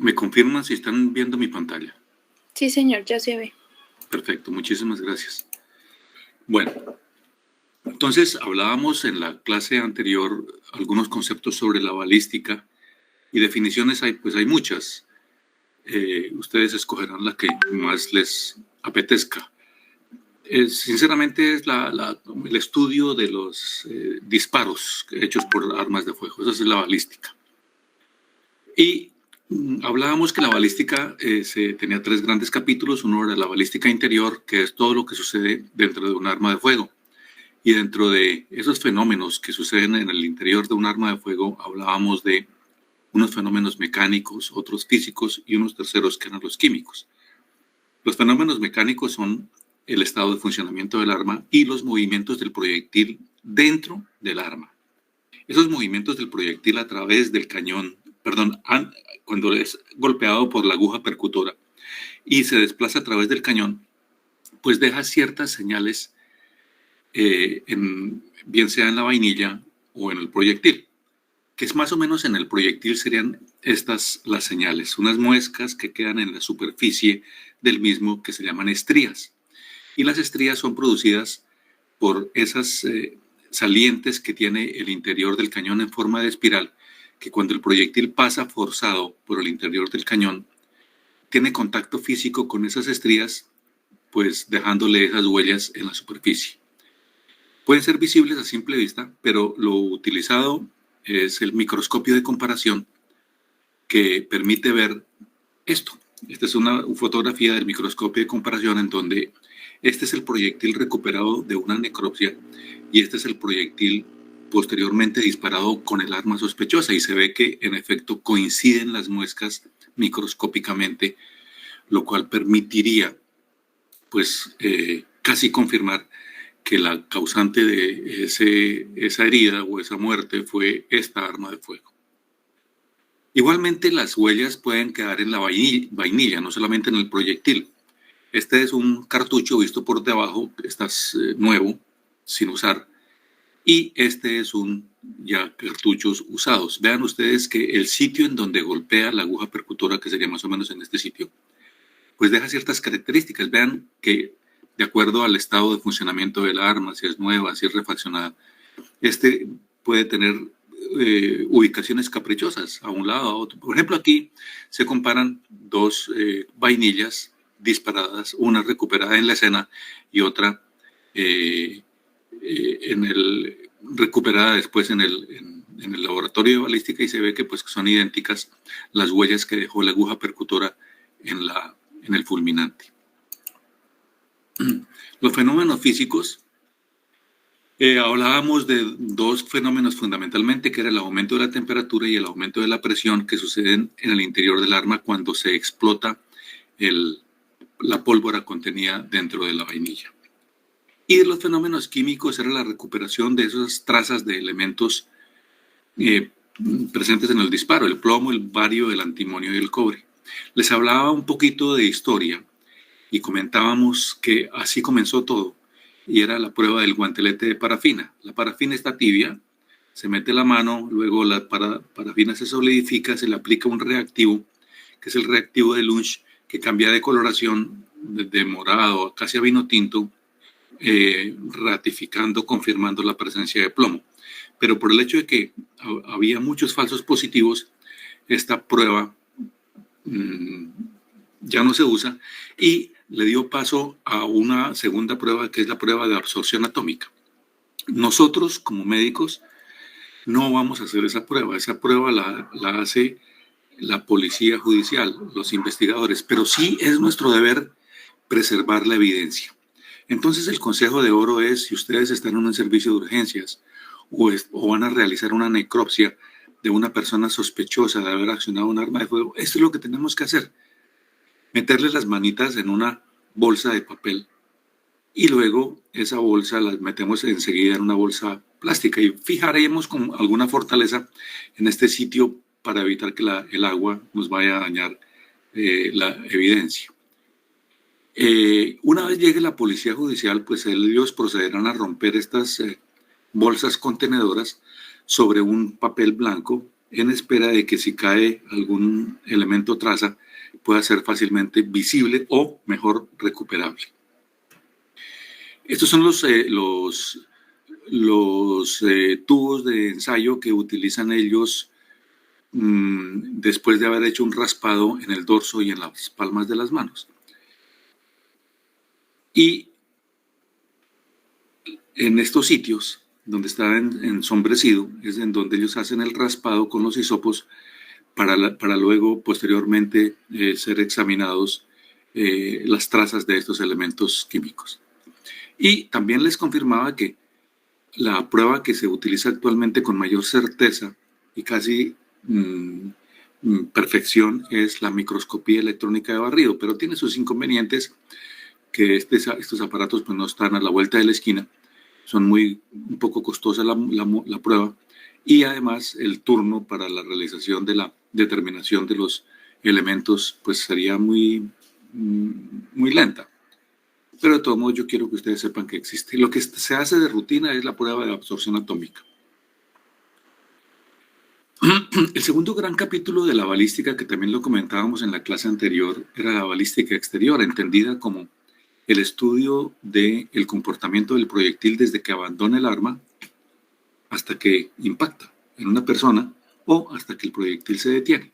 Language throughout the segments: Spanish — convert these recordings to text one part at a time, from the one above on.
¿Me confirman si están viendo mi pantalla? Sí, señor, ya se ve. Perfecto, muchísimas gracias. Bueno, entonces hablábamos en la clase anterior algunos conceptos sobre la balística y definiciones hay muchas. Ustedes escogerán la que más les apetezca. Sinceramente es el estudio de los disparos hechos por armas de fuego. Esa es la balística. Y hablábamos que la balística tenía tres grandes capítulos. Uno era la balística interior, que es todo lo que sucede dentro de un arma de fuego. Y dentro de esos fenómenos que suceden en el interior de un arma de fuego, hablábamos de unos fenómenos mecánicos, otros físicos y unos terceros que eran los químicos. Los fenómenos mecánicos son el estado de funcionamiento del arma y los movimientos del proyectil dentro del arma. Esos movimientos del proyectil a través del cañón, cuando es golpeado por la aguja percutora y se desplaza a través del cañón, pues deja ciertas señales, bien sea en la vainilla o en el proyectil, que es más o menos en el proyectil serían estas las señales, unas muescas que quedan en la superficie del mismo que se llaman estrías. Y las estrías son producidas por esas salientes que tiene el interior del cañón en forma de espiral, que cuando el proyectil pasa forzado por el interior del cañón, tiene contacto físico con esas estrías, pues dejándole esas huellas en la superficie. Pueden ser visibles a simple vista, pero lo utilizado es el microscopio de comparación que permite ver esto. Esta es una fotografía del microscopio de comparación en donde este es el proyectil recuperado de una necropsia y este es el proyectil posteriormente disparado con el arma sospechosa, y se ve que en efecto coinciden las muescas microscópicamente, lo cual permitiría pues casi confirmar que la causante de esa herida o esa muerte fue esta arma de fuego. Igualmente las huellas pueden quedar en la vainilla, no solamente en el proyectil. Este es un cartucho visto por debajo, está nuevo, sin usar, y este es ya cartuchos usados. Vean ustedes que el sitio en donde golpea la aguja percutora, que sería más o menos en este sitio, pues deja ciertas características. Vean que de acuerdo al estado de funcionamiento del arma, si es nueva, si es refaccionada, este puede tener ubicaciones caprichosas a un lado, a otro. Por ejemplo, aquí se comparan dos vainillas disparadas, una recuperada en la escena y otra recuperada después en el laboratorio de balística, y se ve que pues son idénticas las huellas que dejó la aguja percutora en el fulminante. Los fenómenos físicos, hablábamos de dos fenómenos fundamentalmente, que era el aumento de la temperatura y el aumento de la presión que suceden en el interior del arma cuando se explota la pólvora contenida dentro de la vainilla. Y de los fenómenos químicos era la recuperación de esas trazas de elementos presentes en el disparo, el plomo, el bario, el antimonio y el cobre. Les hablaba un poquito de historia y comentábamos que así comenzó todo, y era la prueba del guantelete de parafina. La parafina está tibia, se mete la mano, luego la parafina se solidifica, se le aplica un reactivo, que es el reactivo de Lunch, que cambia de coloración de morado a casi a vino tinto, ratificando, confirmando la presencia de plomo. Pero por el hecho de que había muchos falsos positivos, esta prueba ya no se usa, y le dio paso a una segunda prueba, que es la prueba de absorción atómica. Nosotros, como médicos, no vamos a hacer esa prueba. Esa prueba la hace la policía judicial, los investigadores, pero sí es nuestro deber preservar la evidencia. Entonces, el consejo de oro es: si ustedes están en un servicio de urgencias o van a realizar una necropsia de una persona sospechosa de haber accionado un arma de fuego, esto es lo que tenemos que hacer: meterle las manitas en una bolsa de papel, y luego esa bolsa la metemos enseguida en una bolsa plástica y fijaremos con alguna fortaleza en este sitio para evitar que el agua nos vaya a dañar la evidencia. Una vez llegue la policía judicial, pues ellos procederán a romper estas bolsas contenedoras sobre un papel blanco en espera de que si cae algún elemento traza pueda ser fácilmente visible o mejor recuperable. Estos son los tubos de ensayo que utilizan ellos después de haber hecho un raspado en el dorso y en las palmas de las manos. Y en estos sitios donde está ensombrecido es en donde ellos hacen el raspado con los hisopos para luego posteriormente ser examinados las trazas de estos elementos químicos. Y también les confirmaba que la prueba que se utiliza actualmente con mayor certeza y casi perfección es la microscopía electrónica de barrido, pero tiene sus inconvenientes, que estos aparatos pues no están a la vuelta de la esquina, son un poco costosas la prueba, y además el turno para la realización de la determinación de los elementos pues sería muy lenta. Pero de todos modos yo quiero que ustedes sepan que existe. Lo que se hace de rutina es la prueba de absorción atómica. El segundo gran capítulo de la balística, que también lo comentábamos en la clase anterior, era la balística exterior, entendida como el estudio del comportamiento del proyectil desde que abandona el arma hasta que impacta en una persona o hasta que el proyectil se detiene.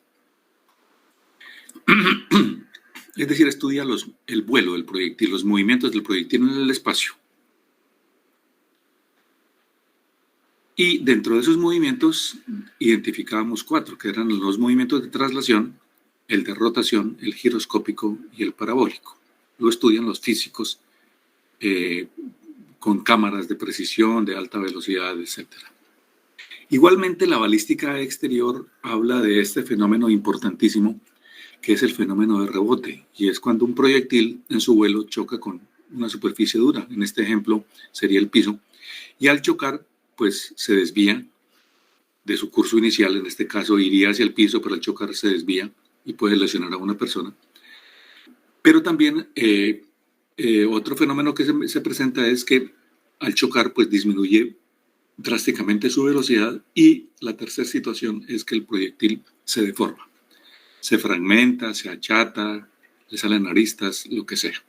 Es decir, estudia el vuelo del proyectil, los movimientos del proyectil en el espacio. Y dentro de esos movimientos identificábamos 4, que eran los movimientos de traslación, el de rotación, el giroscópico y el parabólico. Lo estudian los físicos con cámaras de precisión, de alta velocidad, etc. Igualmente, la balística exterior habla de este fenómeno importantísimo, que es el fenómeno de rebote, y es cuando un proyectil en su vuelo choca con una superficie dura, en este ejemplo sería el piso, y al chocar, pues se desvía de su curso inicial, en este caso iría hacia el piso, pero al chocar se desvía y puede lesionar a una persona. Pero también otro fenómeno que se presenta es que al chocar, pues disminuye drásticamente su velocidad, y la tercera situación es que el proyectil se deforma. Se fragmenta, se achata, le salen aristas, lo que sea.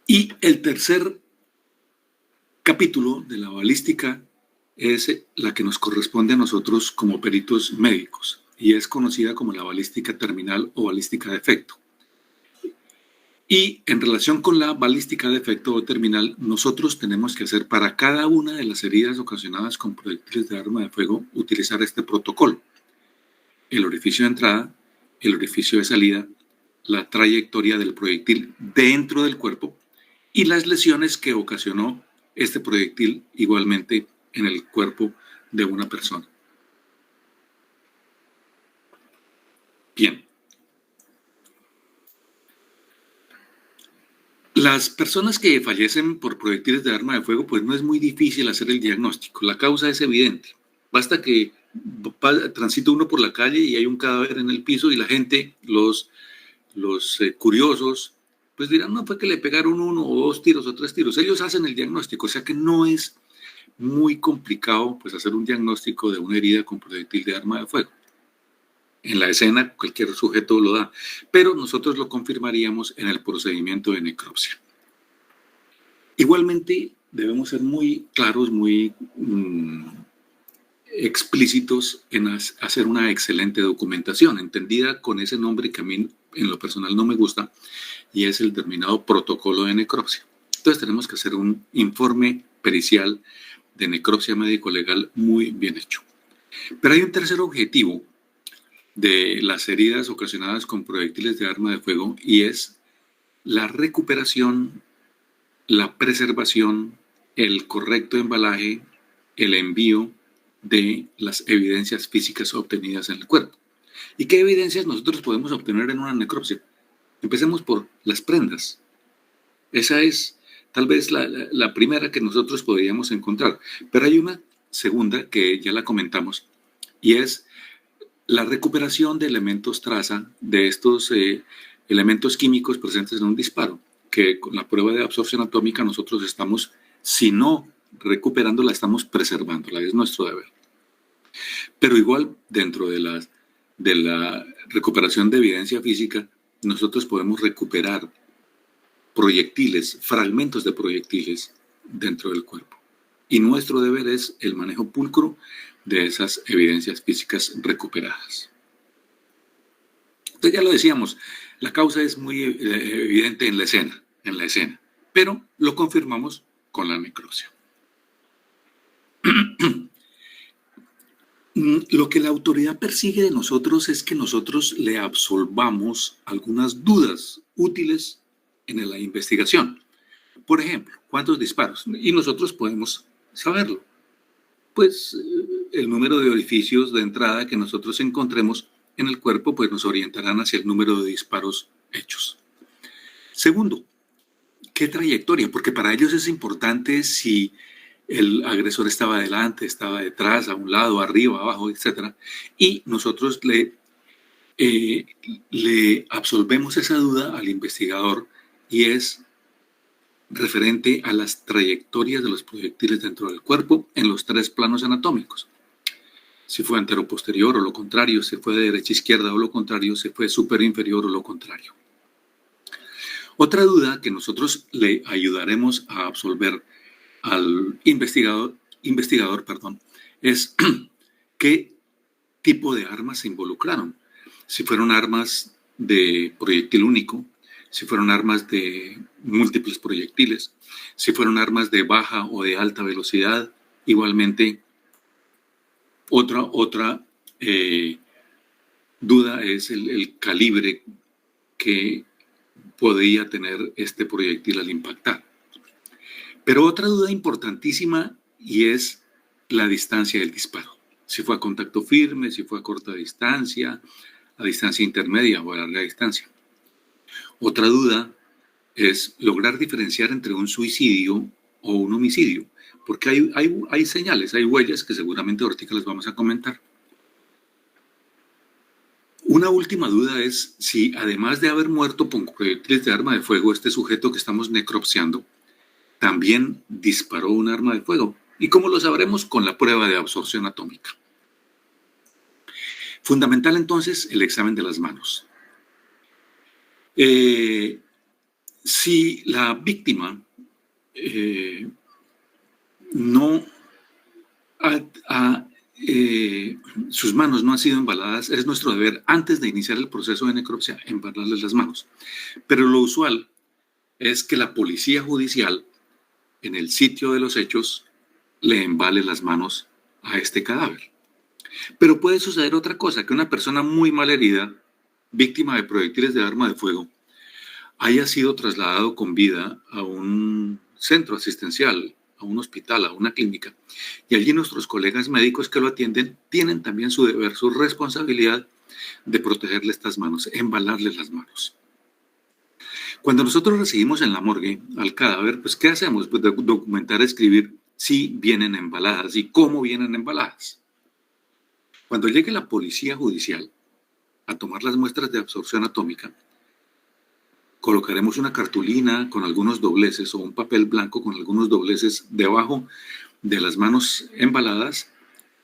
Y el tercer capítulo de la balística es la que nos corresponde a nosotros como peritos médicos, y es conocida como la balística terminal o balística de efecto. Y en relación con la balística de efecto o terminal, nosotros tenemos que hacer para cada una de las heridas ocasionadas con proyectiles de arma de fuego, utilizar este protocolo: el orificio de entrada, el orificio de salida, la trayectoria del proyectil dentro del cuerpo y las lesiones que ocasionó este proyectil igualmente en el cuerpo de una persona. Bien. Las personas que fallecen por proyectiles de arma de fuego, pues no es muy difícil hacer el diagnóstico. La causa es evidente. Basta que transite uno por la calle y hay un cadáver en el piso y la gente, los curiosos, pues dirán, no, fue que le pegaron 1 o 2 tiros o 3 tiros. Ellos hacen el diagnóstico, o sea que no es muy complicado pues hacer un diagnóstico de una herida con proyectil de arma de fuego. En la escena cualquier sujeto lo da, pero nosotros lo confirmaríamos en el procedimiento de necropsia. Igualmente debemos ser muy claros, muy explícitos en hacer una excelente documentación, entendida con ese nombre que a mí en lo personal no me gusta, y es el denominado protocolo de necropsia. Entonces tenemos que hacer un informe pericial de necropsia médico-legal muy bien hecho. Pero hay un tercer objetivo de las heridas ocasionadas con proyectiles de arma de fuego, y es la recuperación, la preservación, el correcto embalaje, el envío de las evidencias físicas obtenidas en el cuerpo. ¿Y qué evidencias nosotros podemos obtener en una necropsia? Empecemos por las prendas. Esa es tal vez la primera que nosotros podríamos encontrar, pero hay una segunda que ya la comentamos, y es la recuperación de elementos traza de estos elementos químicos presentes en un disparo, que con la prueba de absorción atómica nosotros estamos, si no recuperándola, estamos preservándola, es nuestro deber. Pero igual, dentro de la recuperación de evidencia física, nosotros podemos recuperar proyectiles, fragmentos de proyectiles dentro del cuerpo. Y nuestro deber es el manejo pulcro de esas evidencias físicas recuperadas. Entonces ya lo decíamos, la causa es muy evidente en la escena, pero lo confirmamos con la necropsia. Lo que la autoridad persigue de nosotros es que nosotros le absolvamos algunas dudas útiles en la investigación. Por ejemplo, ¿cuántos disparos? Y nosotros podemos saberlo. Pues el número de orificios de entrada que nosotros encontremos en el cuerpo pues nos orientarán hacia el número de disparos hechos. Segundo, ¿qué trayectoria? Porque para ellos es importante si el agresor estaba adelante, estaba detrás, a un lado, arriba, abajo, etc. Y nosotros le absolvemos esa duda al investigador y es referente a las trayectorias de los proyectiles dentro del cuerpo en los 3 planos anatómicos. Si fue antero-posterior o lo contrario, si fue de derecha-izquierda o lo contrario, si fue superior-inferior o lo contrario. Otra duda que nosotros le ayudaremos a absolver al investigador, es qué tipo de armas se involucraron. Si fueron armas de proyectil único, si fueron armas de múltiples proyectiles, si fueron armas de baja o de alta velocidad. Igualmente, otra duda es el calibre que podía tener este proyectil al impactar. Pero otra duda importantísima y es la distancia del disparo. Si fue a contacto firme, si fue a corta distancia, a distancia intermedia o a larga distancia. Otra duda es lograr diferenciar entre un suicidio o un homicidio, porque hay señales, hay huellas que seguramente ahorita les vamos a comentar. Una última duda es si además de haber muerto con proyectiles de arma de fuego, este sujeto que estamos necropsiando también disparó un arma de fuego. ¿Y cómo lo sabremos? Con la prueba de absorción atómica. Fundamental entonces el examen de las manos. Si la víctima sus manos no han sido embaladas, es nuestro deber antes de iniciar el proceso de necropsia embalarles las manos. Pero lo usual es que la policía judicial en el sitio de los hechos le embale las manos a este cadáver. Pero puede suceder otra cosa, que una persona muy mal herida, víctima de proyectiles de arma de fuego, haya sido trasladado con vida a un centro asistencial, a un hospital, a una clínica, y allí nuestros colegas médicos que lo atienden tienen también su deber, su responsabilidad de protegerle estas manos, embalarle las manos. Cuando nosotros recibimos en la morgue al cadáver, pues ¿qué hacemos? Pues documentar, escribir si vienen embaladas y cómo vienen embaladas. Cuando llegue la policía judicial a tomar las muestras de absorción atómica, colocaremos una cartulina con algunos dobleces o un papel blanco con algunos dobleces debajo de las manos embaladas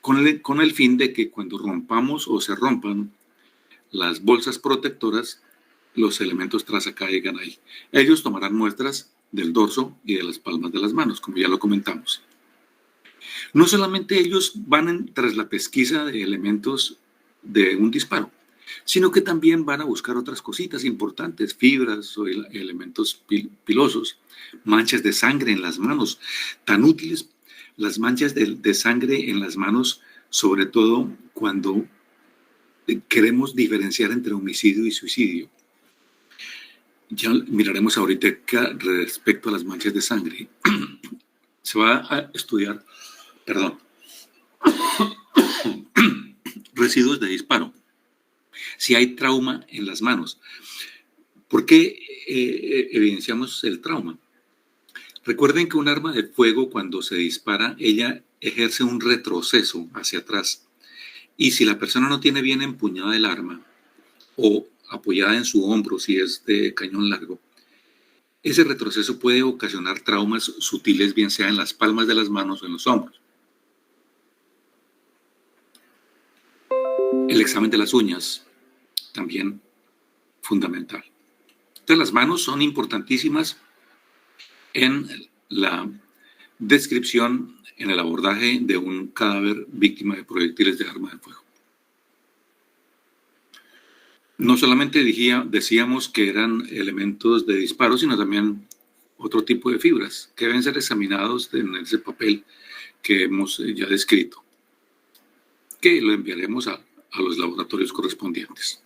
con el fin de que cuando rompamos o se rompan las bolsas protectoras, los elementos traza caigan ahí. Ellos tomarán muestras del dorso y de las palmas de las manos, como ya lo comentamos. No solamente ellos van tras la pesquisa de elementos de un disparo, sino que también van a buscar otras cositas importantes, fibras o elementos pilosos, manchas de sangre en las manos, tan útiles las manchas de sangre en las manos, sobre todo cuando queremos diferenciar entre homicidio y suicidio. Ya miraremos ahorita respecto a las manchas de sangre. Se va a estudiar, residuos de disparo. Si hay trauma en las manos. ¿Por qué evidenciamos el trauma? Recuerden que un arma de fuego, cuando se dispara, ella ejerce un retroceso hacia atrás. Y si la persona no tiene bien empuñada el arma o apoyada en su hombro, si es de cañón largo, ese retroceso puede ocasionar traumas sutiles, bien sea en las palmas de las manos o en los hombros. El examen de las uñas, también fundamental. Entonces, las manos son importantísimas en la descripción, en el abordaje de un cadáver víctima de proyectiles de arma de fuego. No solamente decíamos que eran elementos de disparo, sino también otro tipo de fibras que deben ser examinados en ese papel que hemos ya descrito, que lo enviaremos a los laboratorios correspondientes.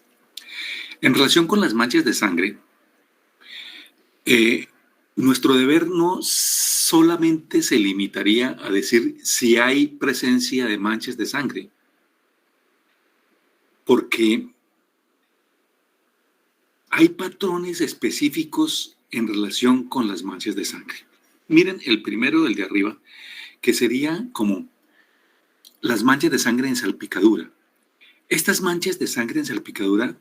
En relación con las manchas de sangre, nuestro deber no solamente se limitaría a decir si hay presencia de manchas de sangre, porque hay patrones específicos en relación con las manchas de sangre. Miren el primero, el de arriba, que sería como las manchas de sangre en salpicadura. Estas manchas de sangre en salpicadura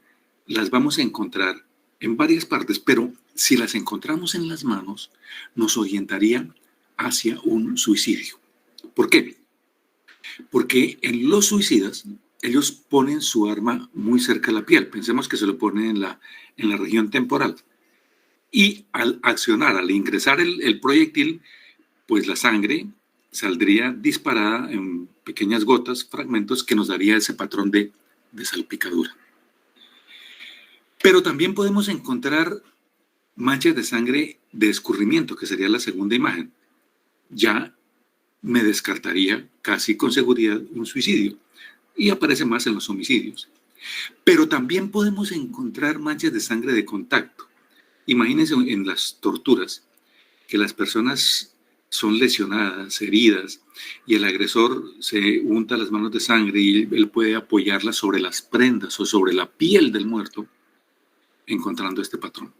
las vamos a encontrar en varias partes, pero si las encontramos en las manos, nos orientaría hacia un suicidio. ¿Por qué? Porque en los suicidas, ellos ponen su arma muy cerca de la piel. Pensemos que se lo ponen en la región temporal. Y al accionar, al ingresar el proyectil, pues la sangre saldría disparada en pequeñas gotas, fragmentos, que nos daría ese patrón de salpicadura. Pero también podemos encontrar manchas de sangre de escurrimiento, que sería la segunda imagen. Ya me descartaría casi con seguridad un suicidio y aparece más en los homicidios. Pero también podemos encontrar manchas de sangre de contacto. Imagínense en las torturas, que las personas son lesionadas, heridas, y el agresor se unta las manos de sangre y él puede apoyarlas sobre las prendas o sobre la piel del muerto, encontrando este patrón.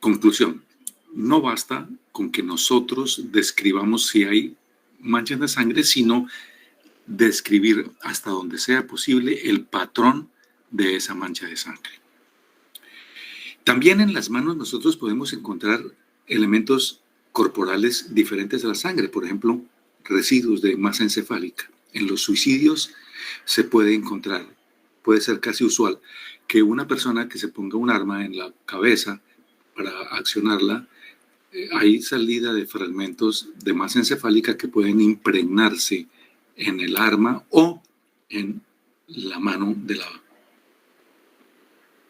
Conclusión, no basta con que nosotros describamos si hay manchas de sangre, sino describir hasta donde sea posible el patrón de esa mancha de sangre. También en las manos nosotros podemos encontrar elementos corporales diferentes a la sangre, por ejemplo, residuos de masa encefálica. En los suicidios se puede encontrar, puede ser casi usual, que una persona que se ponga un arma en la cabeza para accionarla, hay salida de fragmentos de masa encefálica que pueden impregnarse en el arma o en la mano de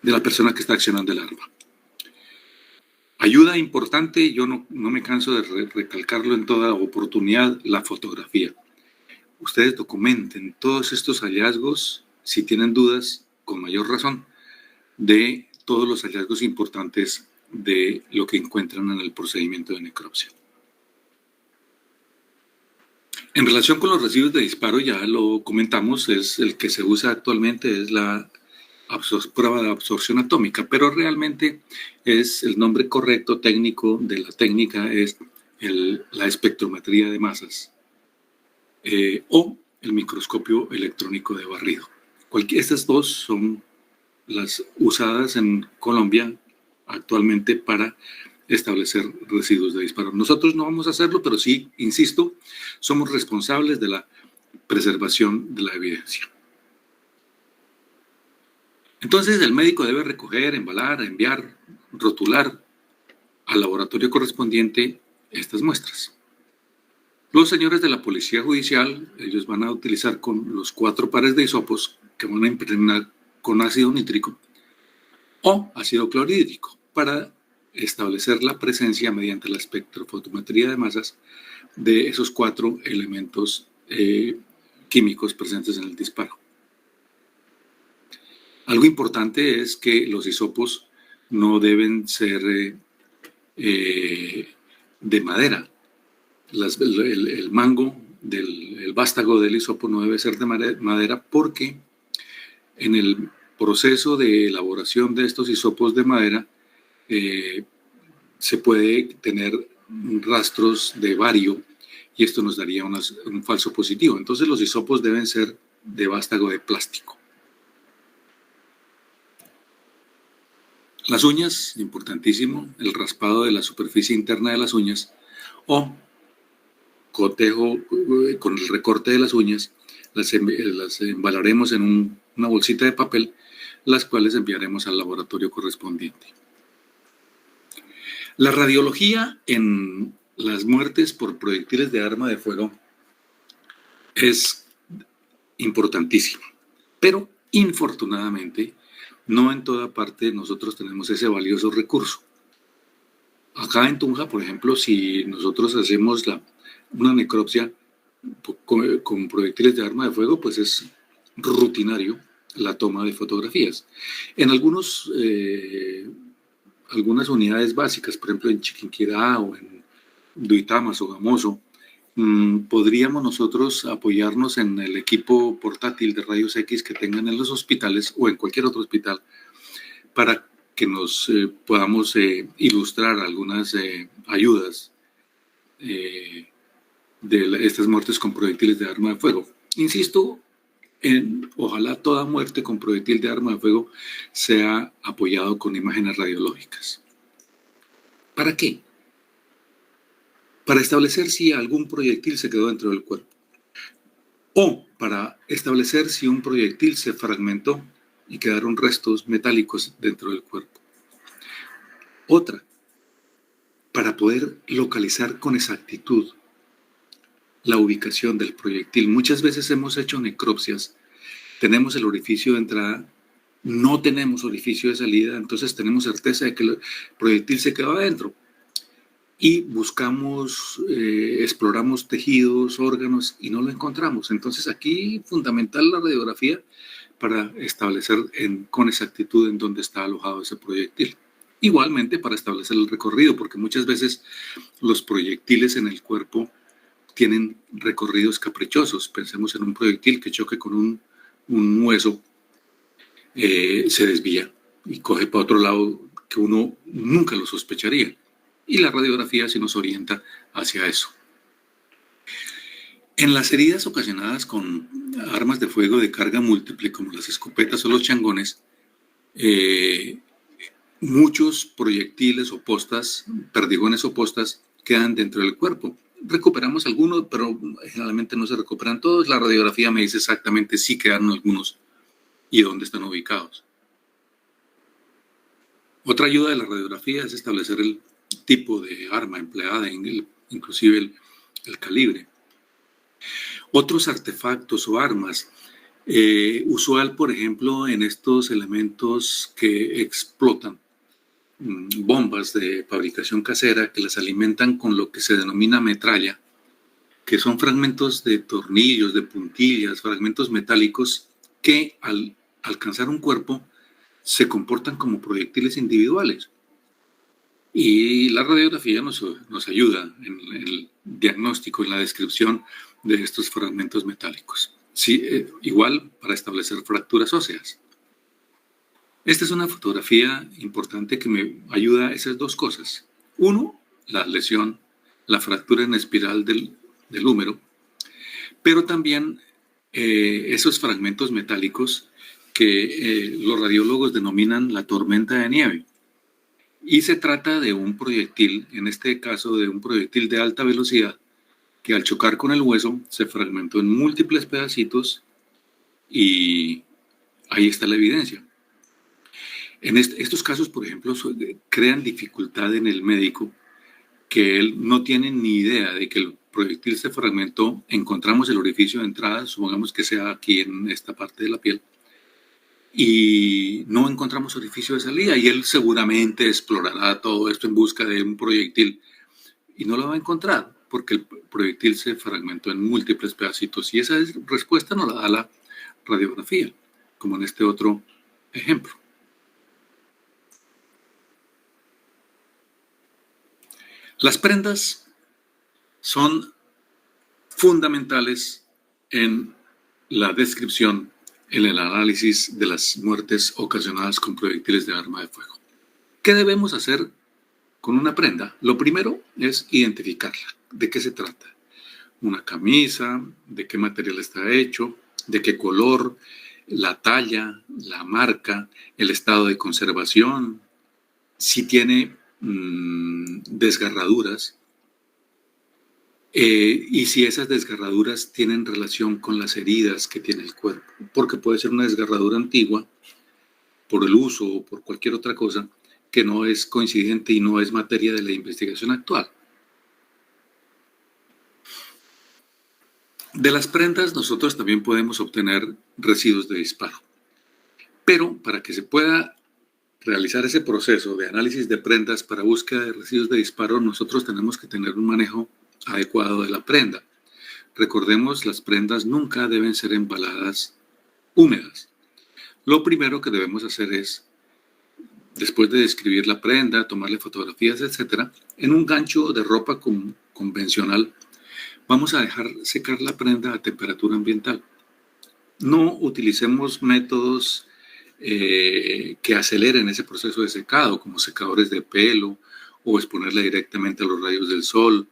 la persona que está accionando el arma. Ayuda importante, yo no me canso de recalcarlo en toda oportunidad, la fotografía. Ustedes documenten todos estos hallazgos, si tienen dudas, con mayor razón, de todos los hallazgos importantes de lo que encuentran en el procedimiento de necropsia. En relación con los residuos de disparo, ya lo comentamos, es el que se usa actualmente, es la prueba de absorción atómica, pero realmente es el nombre correcto técnico de la técnica, es la espectrometría de masas o el microscopio electrónico de barrido. Estas dos son las usadas en Colombia actualmente para establecer residuos de disparo. Nosotros no vamos a hacerlo, pero sí, insisto, somos responsables de la preservación de la evidencia. Entonces, el médico debe recoger, embalar, enviar, rotular al laboratorio correspondiente estas muestras. Los señores de la Policía Judicial, ellos van a utilizar con los 4 pares de hisopos que van a impregnar con ácido nítrico o ácido clorhídrico para establecer la presencia mediante la espectrofotometría de masas de esos 4 elementos químicos presentes en el disparo. Algo importante es que los hisopos no deben ser de madera. El mango, el vástago del hisopo no debe ser de madera porque en el proceso de elaboración de estos hisopos de madera se puede tener rastros de bario y esto nos daría un falso positivo. Entonces los hisopos deben ser de vástago de plástico. Las uñas, importantísimo, el raspado de la superficie interna de las uñas o cotejo con el recorte de las uñas, las embalaremos en una bolsita de papel, las cuales enviaremos al laboratorio correspondiente. La radiología en las muertes por proyectiles de arma de fuego es importantísima, pero infortunadamente no en toda parte nosotros tenemos ese valioso recurso. Acá en Tunja, por ejemplo, si nosotros hacemos una necropsia con proyectiles de arma de fuego, pues es rutinario la toma de fotografías. En algunas unidades básicas, por ejemplo en Chiquinquirá o en Duitama, Sogamoso, podríamos nosotros apoyarnos en el equipo portátil de rayos X que tengan en los hospitales o en cualquier otro hospital para que nos podamos ilustrar algunas ayudas de estas muertes con proyectiles de arma de fuego. Insisto, ojalá toda muerte con proyectil de arma de fuego sea apoyado con imágenes radiológicas. ¿Para qué? Para establecer si algún proyectil se quedó dentro del cuerpo o para establecer si un proyectil se fragmentó y quedaron restos metálicos dentro del cuerpo. Otra, para poder localizar con exactitud la ubicación del proyectil. Muchas veces hemos hecho necropsias, tenemos el orificio de entrada, no tenemos orificio de salida, entonces tenemos certeza de que el proyectil se quedó adentro. Y buscamos, exploramos tejidos, órganos y no lo encontramos. Entonces aquí fundamental la radiografía para establecer con exactitud en dónde está alojado ese proyectil. Igualmente para establecer el recorrido, porque muchas veces los proyectiles en el cuerpo tienen recorridos caprichosos. Pensemos en un proyectil que choque con un hueso, se desvía y coge para otro lado que uno nunca lo sospecharía. Y la radiografía sí nos orienta hacia eso. En las heridas ocasionadas con armas de fuego de carga múltiple, como las escopetas o los changones, muchos proyectiles o perdigones o postas quedan dentro del cuerpo. Recuperamos algunos, pero generalmente no se recuperan todos. La radiografía me dice exactamente si quedaron algunos y dónde están ubicados. Otra ayuda de la radiografía es establecer el tipo de arma empleada, inclusive el calibre. Otros artefactos o armas, usual por ejemplo en estos elementos que explotan, bombas de fabricación casera que las alimentan con lo que se denomina metralla, que son fragmentos de tornillos, de puntillas, fragmentos metálicos que al alcanzar un cuerpo se comportan como proyectiles individuales. Y la radiografía nos ayuda en el diagnóstico, en la descripción de estos fragmentos metálicos. Sí, igual para establecer fracturas óseas. Esta es una fotografía importante que me ayuda a esas dos cosas. Uno, la lesión, la fractura en espiral del húmero, pero también esos fragmentos metálicos que los radiólogos denominan la tormenta de nieve. Y se trata de un proyectil, en este caso de un proyectil de alta velocidad, que al chocar con el hueso se fragmentó en múltiples pedacitos y ahí está la evidencia. En estos casos, por ejemplo, crean dificultad en el médico, que él no tiene ni idea de que el proyectil se fragmentó, encontramos el orificio de entrada, supongamos que sea aquí en esta parte de la piel, y no encontramos orificio de salida, y él seguramente explorará todo esto en busca de un proyectil y no lo va a encontrar porque el proyectil se fragmentó en múltiples pedacitos, y esa respuesta nos la da la radiografía, como en este otro ejemplo. Las prendas son fundamentales en la descripción, en el análisis de las muertes ocasionadas con proyectiles de arma de fuego. ¿Qué debemos hacer con una prenda? Lo primero es identificarla. ¿De qué se trata? Una camisa, de qué material está hecho, de qué color, la talla, la marca, el estado de conservación, si tiene desgarraduras y si esas desgarraduras tienen relación con las heridas que tiene el cuerpo, porque puede ser una desgarradura antigua por el uso o por cualquier otra cosa que no es coincidente y no es materia de la investigación actual. De las prendas nosotros también podemos obtener residuos de disparo, pero para que se pueda realizar ese proceso de análisis de prendas para búsqueda de residuos de disparo, nosotros tenemos que tener un manejo adecuado de la prenda. Recordemos, las prendas nunca deben ser embaladas húmedas. Lo primero que debemos hacer es, después de describir la prenda, tomarle fotografías, etc., en un gancho de ropa convencional, vamos a dejar secar la prenda a temperatura ambiental. No utilicemos métodos que aceleren ese proceso de secado, como secadores de pelo, o exponerla directamente a los rayos del sol,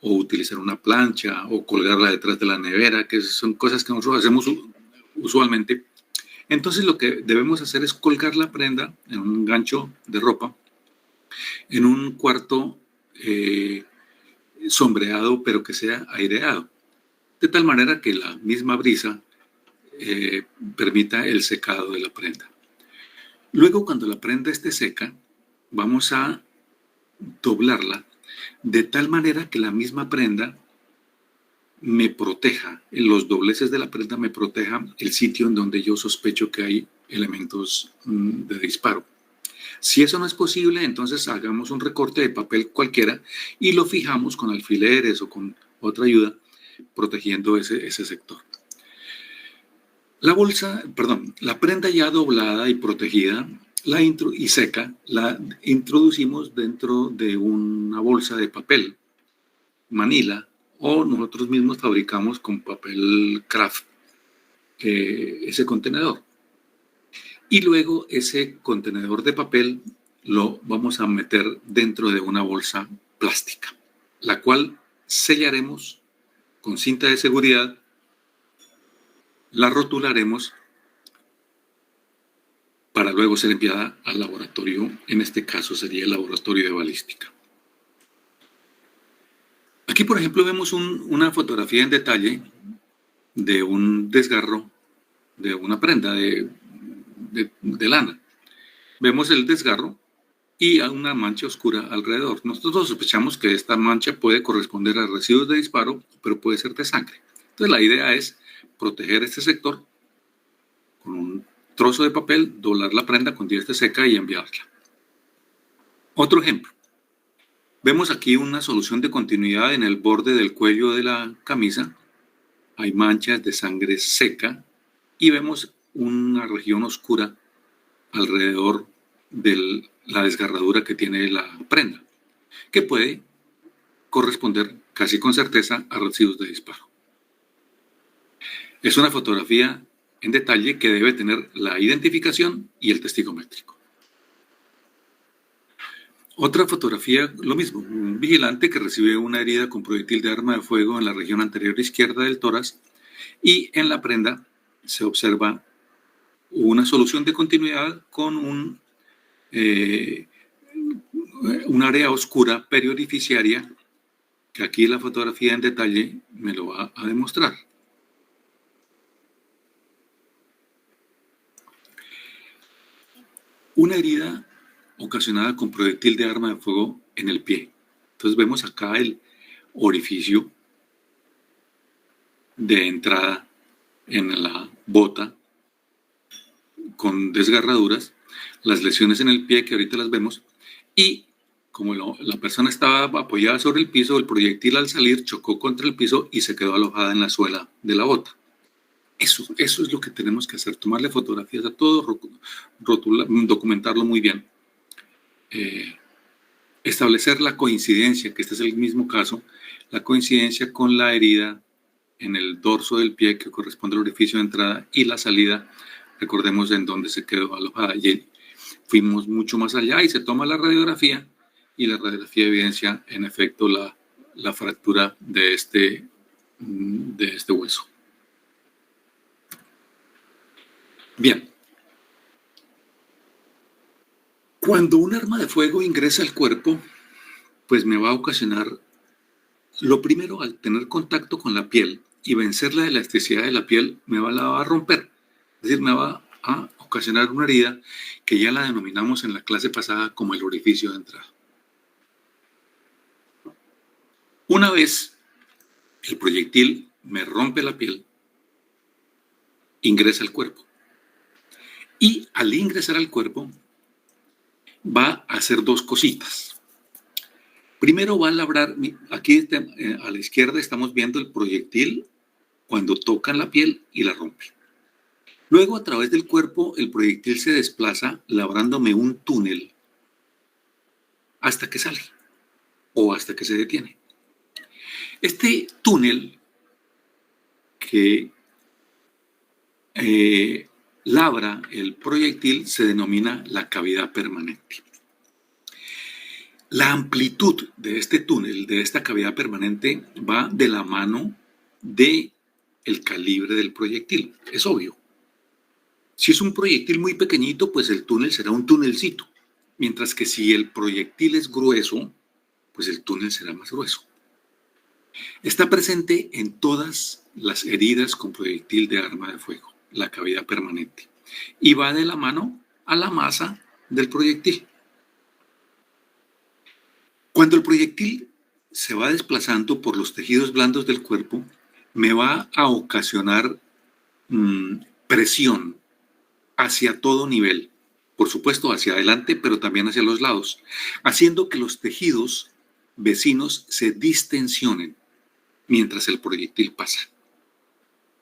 o utilizar una plancha, o colgarla detrás de la nevera, que son cosas que nosotros hacemos usualmente. Entonces lo que debemos hacer es colgar la prenda en un gancho de ropa, en un cuarto sombreado, pero que sea aireado, de tal manera que la misma brisa permita el secado de la prenda. Luego, cuando la prenda esté seca, vamos a doblarla de tal manera que la misma prenda me proteja, los dobleces de la prenda me protejan el sitio en donde yo sospecho que hay elementos de disparo. Si eso no es posible, entonces hagamos un recorte de papel cualquiera y lo fijamos con alfileres o con otra ayuda, protegiendo ese sector. La prenda ya doblada y protegida y seca, la introducimos dentro de una bolsa de papel, manila, o nosotros mismos fabricamos con papel craft ese contenedor. Y luego ese contenedor de papel lo vamos a meter dentro de una bolsa plástica, la cual sellaremos con cinta de seguridad, la rotularemos para luego ser enviada al laboratorio, en este caso sería el laboratorio de balística. Aquí, por ejemplo, vemos una fotografía en detalle de un desgarro de una prenda de lana. Vemos el desgarro y una mancha oscura alrededor. Nosotros sospechamos que esta mancha puede corresponder a residuos de disparo, pero puede ser de sangre. Entonces la idea es proteger este sector con un trozo de papel, doblar la prenda cuando ya esté seca y enviarla. Otro ejemplo. Vemos aquí una solución de continuidad en el borde del cuello de la camisa. Hay manchas de sangre seca y vemos una región oscura alrededor de la desgarradura que tiene la prenda, que puede corresponder casi con certeza a residuos de disparo. Es una fotografía en detalle que debe tener la identificación y el testigo métrico. Otra fotografía, lo mismo, un vigilante que recibe una herida con proyectil de arma de fuego en la región anterior izquierda del tórax y en la prenda se observa una solución de continuidad con un área oscura periorificiaria que aquí la fotografía en detalle me lo va a demostrar. Una herida ocasionada con proyectil de arma de fuego en el pie. Entonces vemos acá el orificio de entrada en la bota con desgarraduras, las lesiones en el pie que ahorita las vemos, y como la persona estaba apoyada sobre el piso, el proyectil al salir chocó contra el piso y se quedó alojada en la suela de la bota. Eso es lo que tenemos que hacer, tomarle fotografías a todo, documentarlo muy bien. Establecer la coincidencia, que este es el mismo caso, la coincidencia con la herida en el dorso del pie que corresponde al orificio de entrada y la salida, recordemos en dónde se quedó alojada. Y fuimos mucho más allá y se toma la radiografía y la radiografía evidencia en efecto la fractura de este hueso. Bien. Cuando un arma de fuego ingresa al cuerpo, pues me va a ocasionar, lo primero, al tener contacto con la piel y vencer la elasticidad de la piel, la va a romper. Es decir, me va a ocasionar una herida que ya la denominamos en la clase pasada como el orificio de entrada. Una vez el proyectil me rompe la piel, ingresa al cuerpo. Y al ingresar al cuerpo, va a hacer dos cositas. Primero va a labrar, aquí a la izquierda estamos viendo el proyectil cuando tocan la piel y la rompe. Luego, a través del cuerpo, el proyectil se desplaza labrándome un túnel hasta que sale o hasta que se detiene. Este túnel que labra el proyectil se denomina la cavidad permanente. La amplitud de este túnel, de esta cavidad permanente, va de la mano del calibre del proyectil. Es obvio. Si es un proyectil muy pequeñito, pues el túnel será un túnelcito. Mientras que si el proyectil es grueso, pues el túnel será más grueso. Está presente en todas las heridas con proyectil de arma de fuego, la cavidad permanente. Y va de la mano a la masa del proyectil. Cuando el proyectil se va desplazando por los tejidos blandos del cuerpo, me va a ocasionar presión hacia todo nivel, por supuesto hacia adelante, pero también hacia los lados, haciendo que los tejidos vecinos se distensionen mientras el proyectil pasa.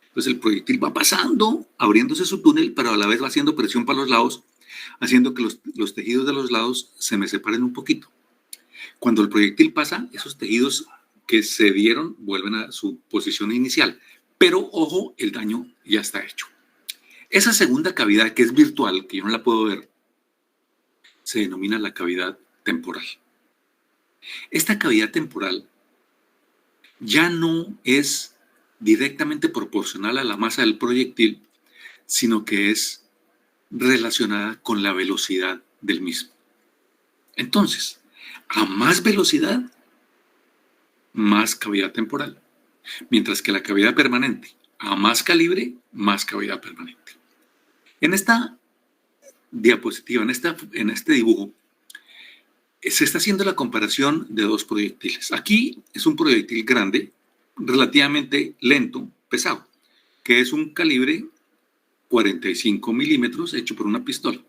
Entonces el proyectil va pasando, abriéndose su túnel, pero a la vez va haciendo presión para los lados, haciendo que los tejidos de los lados se me separen un poquito. Cuando el proyectil pasa, esos tejidos que se dieron vuelven a su posición inicial. Pero, ojo, el daño ya está hecho. Esa segunda cavidad, que es virtual, que yo no la puedo ver, se denomina la cavidad temporal. Esta cavidad temporal ya no es directamente proporcional a la masa del proyectil, sino que es relacionada con la velocidad del mismo. Entonces, a más velocidad, más cavidad temporal. Mientras que la cavidad permanente, a más calibre, más cavidad permanente. En esta diapositiva, en este dibujo, se está haciendo la comparación de dos proyectiles. Aquí es un proyectil grande, relativamente lento, pesado, que es un calibre 45 milímetros hecho por una pistola.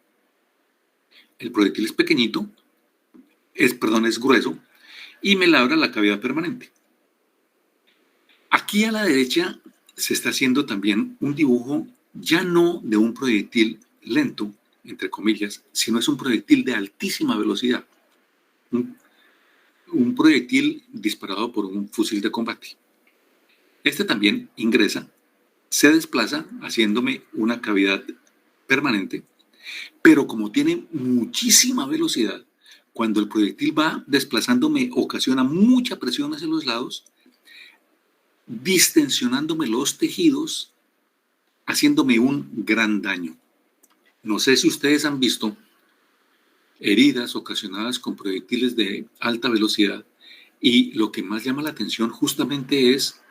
El proyectil es pequeñito, es grueso, y me labra la cavidad permanente. Aquí a la derecha se está haciendo también un dibujo ya no de un proyectil lento, entre comillas, sino es un proyectil de altísima velocidad. Un proyectil disparado por un fusil de combate. Este también ingresa, se desplaza haciéndome una cavidad permanente, pero como tiene muchísima velocidad, cuando el proyectil va desplazándome ocasiona mucha presión hacia los lados, distensionándome los tejidos, haciéndome un gran daño. No sé si ustedes han visto heridas ocasionadas con proyectiles de alta velocidad y lo que más llama la atención justamente es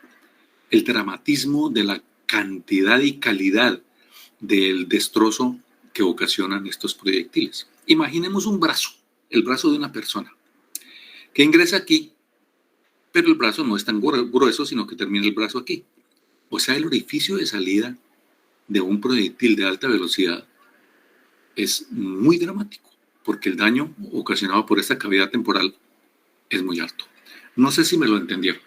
el dramatismo de la cantidad y calidad del destrozo que ocasionan estos proyectiles. Imaginemos un brazo, el brazo de una persona, que ingresa aquí, pero el brazo no es tan grueso, sino que termina el brazo aquí. O sea, el orificio de salida de un proyectil de alta velocidad es muy dramático, porque el daño ocasionado por esta cavidad temporal es muy alto. No sé si me lo entendieron.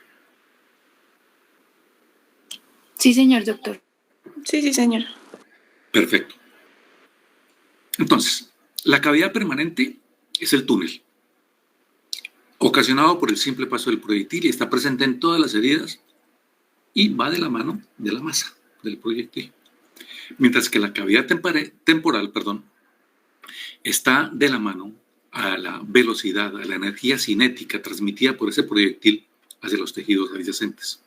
Sí, señor doctor. Sí, señor. Perfecto. Entonces, la cavidad permanente es el túnel, ocasionado por el simple paso del proyectil y está presente en todas las heridas y va de la mano de la masa del proyectil. Mientras que la cavidad temporal, está de la mano a la velocidad, a la energía cinética transmitida por ese proyectil hacia los tejidos adyacentes.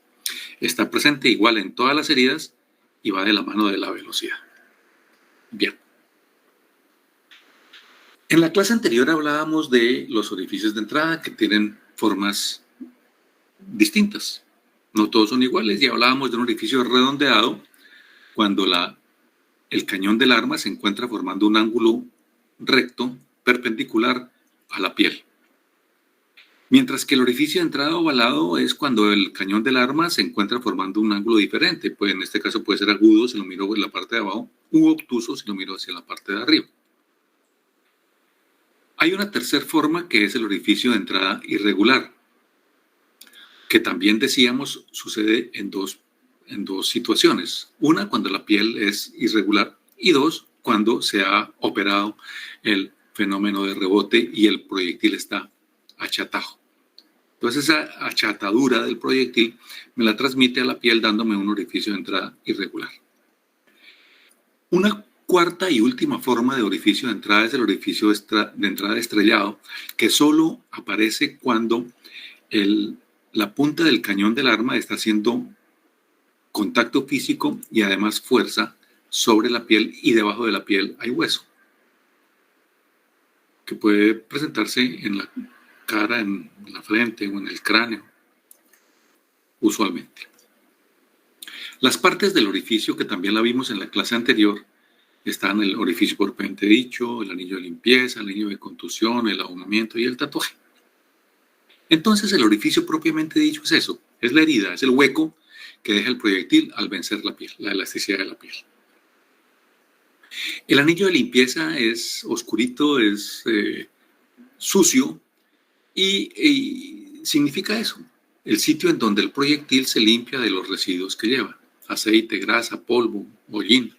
Está presente igual en todas las heridas y va de la mano de la velocidad. Bien. En la clase anterior hablábamos de los orificios de entrada que tienen formas distintas. No todos son iguales y hablábamos de un orificio redondeado cuando el cañón del arma se encuentra formando un ángulo recto perpendicular a la piel. Mientras que el orificio de entrada ovalado es cuando el cañón del arma se encuentra formando un ángulo diferente. Pues en este caso puede ser agudo si lo miro en la parte de abajo u obtuso si lo miro hacia la parte de arriba. Hay una tercera forma que es el orificio de entrada irregular, que también decíamos sucede en dos situaciones. Una, cuando la piel es irregular, y dos, cuando se ha operado el fenómeno de rebote y el proyectil está achatado. Entonces esa achatadura del proyectil me la transmite a la piel dándome un orificio de entrada irregular. Una cuarta y última forma de orificio de entrada es el orificio de entrada estrellado, que solo aparece cuando la punta del cañón del arma está haciendo contacto físico y además fuerza sobre la piel, y debajo de la piel hay hueso, que puede presentarse en la cara, en la frente o en el cráneo, usualmente. Las partes del orificio, que también la vimos en la clase anterior, están el orificio propiamente dicho, el anillo de limpieza, el anillo de contusión, el ahumamiento y el tatuaje. Entonces el orificio propiamente dicho es eso, es la herida, es el hueco que deja el proyectil al vencer la piel, la elasticidad de la piel. El anillo de limpieza es oscurito, es sucio y significa eso, el sitio en donde el proyectil se limpia de los residuos que lleva, aceite, grasa, polvo, hollín.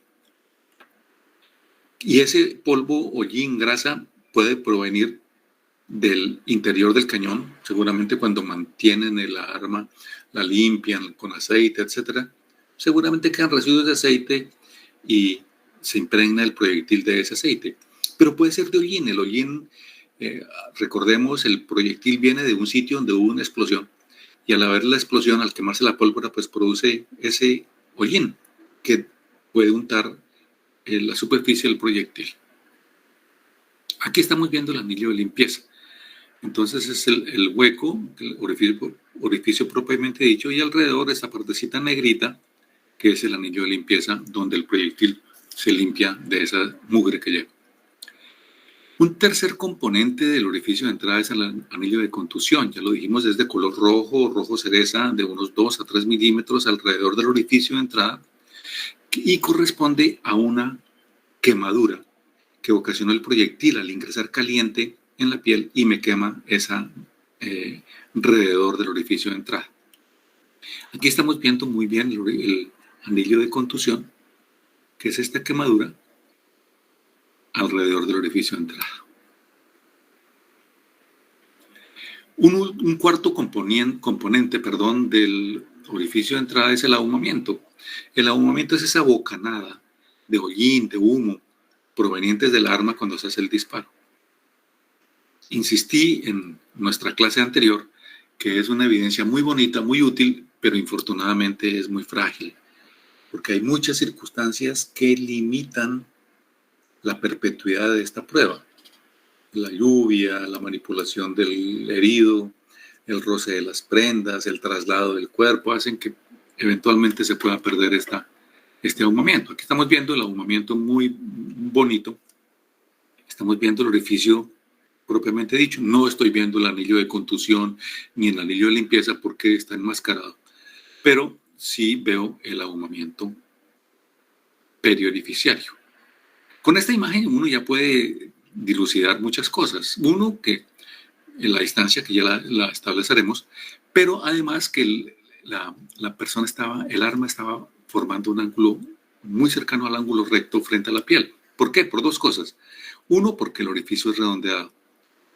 Y ese polvo, hollín, grasa puede provenir del interior del cañón, seguramente cuando mantienen el arma, la limpian con aceite, etc. Seguramente quedan residuos de aceite y se impregna el proyectil de ese aceite. Pero puede ser de hollín. El hollín, recordemos, el proyectil viene de un sitio donde hubo una explosión y al haber la explosión, al quemarse la pólvora, pues produce ese hollín que puede untar la superficie del proyectil. Aquí estamos viendo el anillo de limpieza. Entonces es el hueco, el orificio propiamente dicho, y alrededor esta partecita negrita, que es el anillo de limpieza, donde el proyectil se limpia de esa mugre que lleva. Un tercer componente del orificio de entrada es el anillo de contusión. Ya lo dijimos, es de color rojo, rojo cereza, de unos 2 a 3 milímetros alrededor del orificio de entrada y corresponde a una quemadura que ocasionó el proyectil al ingresar caliente en la piel y me quema esa alrededor del orificio de entrada. Aquí estamos viendo muy bien el anillo de contusión, que es esta quemadura alrededor del orificio de entrada. Un cuarto componente del orificio de entrada es el ahumamiento. El ahumamiento es esa bocanada de hollín, de humo, provenientes del arma cuando se hace el disparo. Insistí en nuestra clase anterior que es una evidencia muy bonita, muy útil, pero infortunadamente es muy frágil, porque hay muchas circunstancias que limitan la perpetuidad de esta prueba. La lluvia, la manipulación del herido, el roce de las prendas, el traslado del cuerpo, hacen que eventualmente se pueda perder este ahumamiento. Aquí estamos viendo el ahumamiento muy bonito. Estamos viendo el orificio propiamente dicho. No estoy viendo el anillo de contusión ni el anillo de limpieza porque está enmascarado. Pero sí veo el ahumamiento periorificiario. Con esta imagen uno ya puede dilucidar muchas cosas. Uno, que en la distancia que ya la estableceremos, pero además que la persona el arma estaba formando un ángulo muy cercano al ángulo recto frente a la piel. ¿Por qué? Por dos cosas. Uno, porque el orificio es redondeado.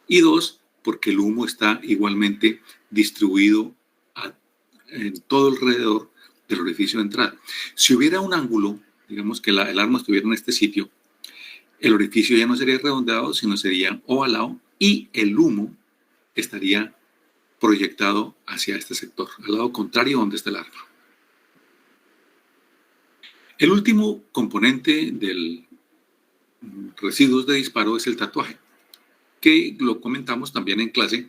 Y dos, porque el humo está igualmente distribuido en todo alrededor del orificio de entrada. Si hubiera un ángulo, digamos que el arma estuviera en este sitio, el orificio ya no sería redondeado, sino sería ovalado y el humo estaría proyectado hacia este sector, al lado contrario donde está el arma. El último componente del residuos de disparo es el tatuaje. que lo comentamos también en clase,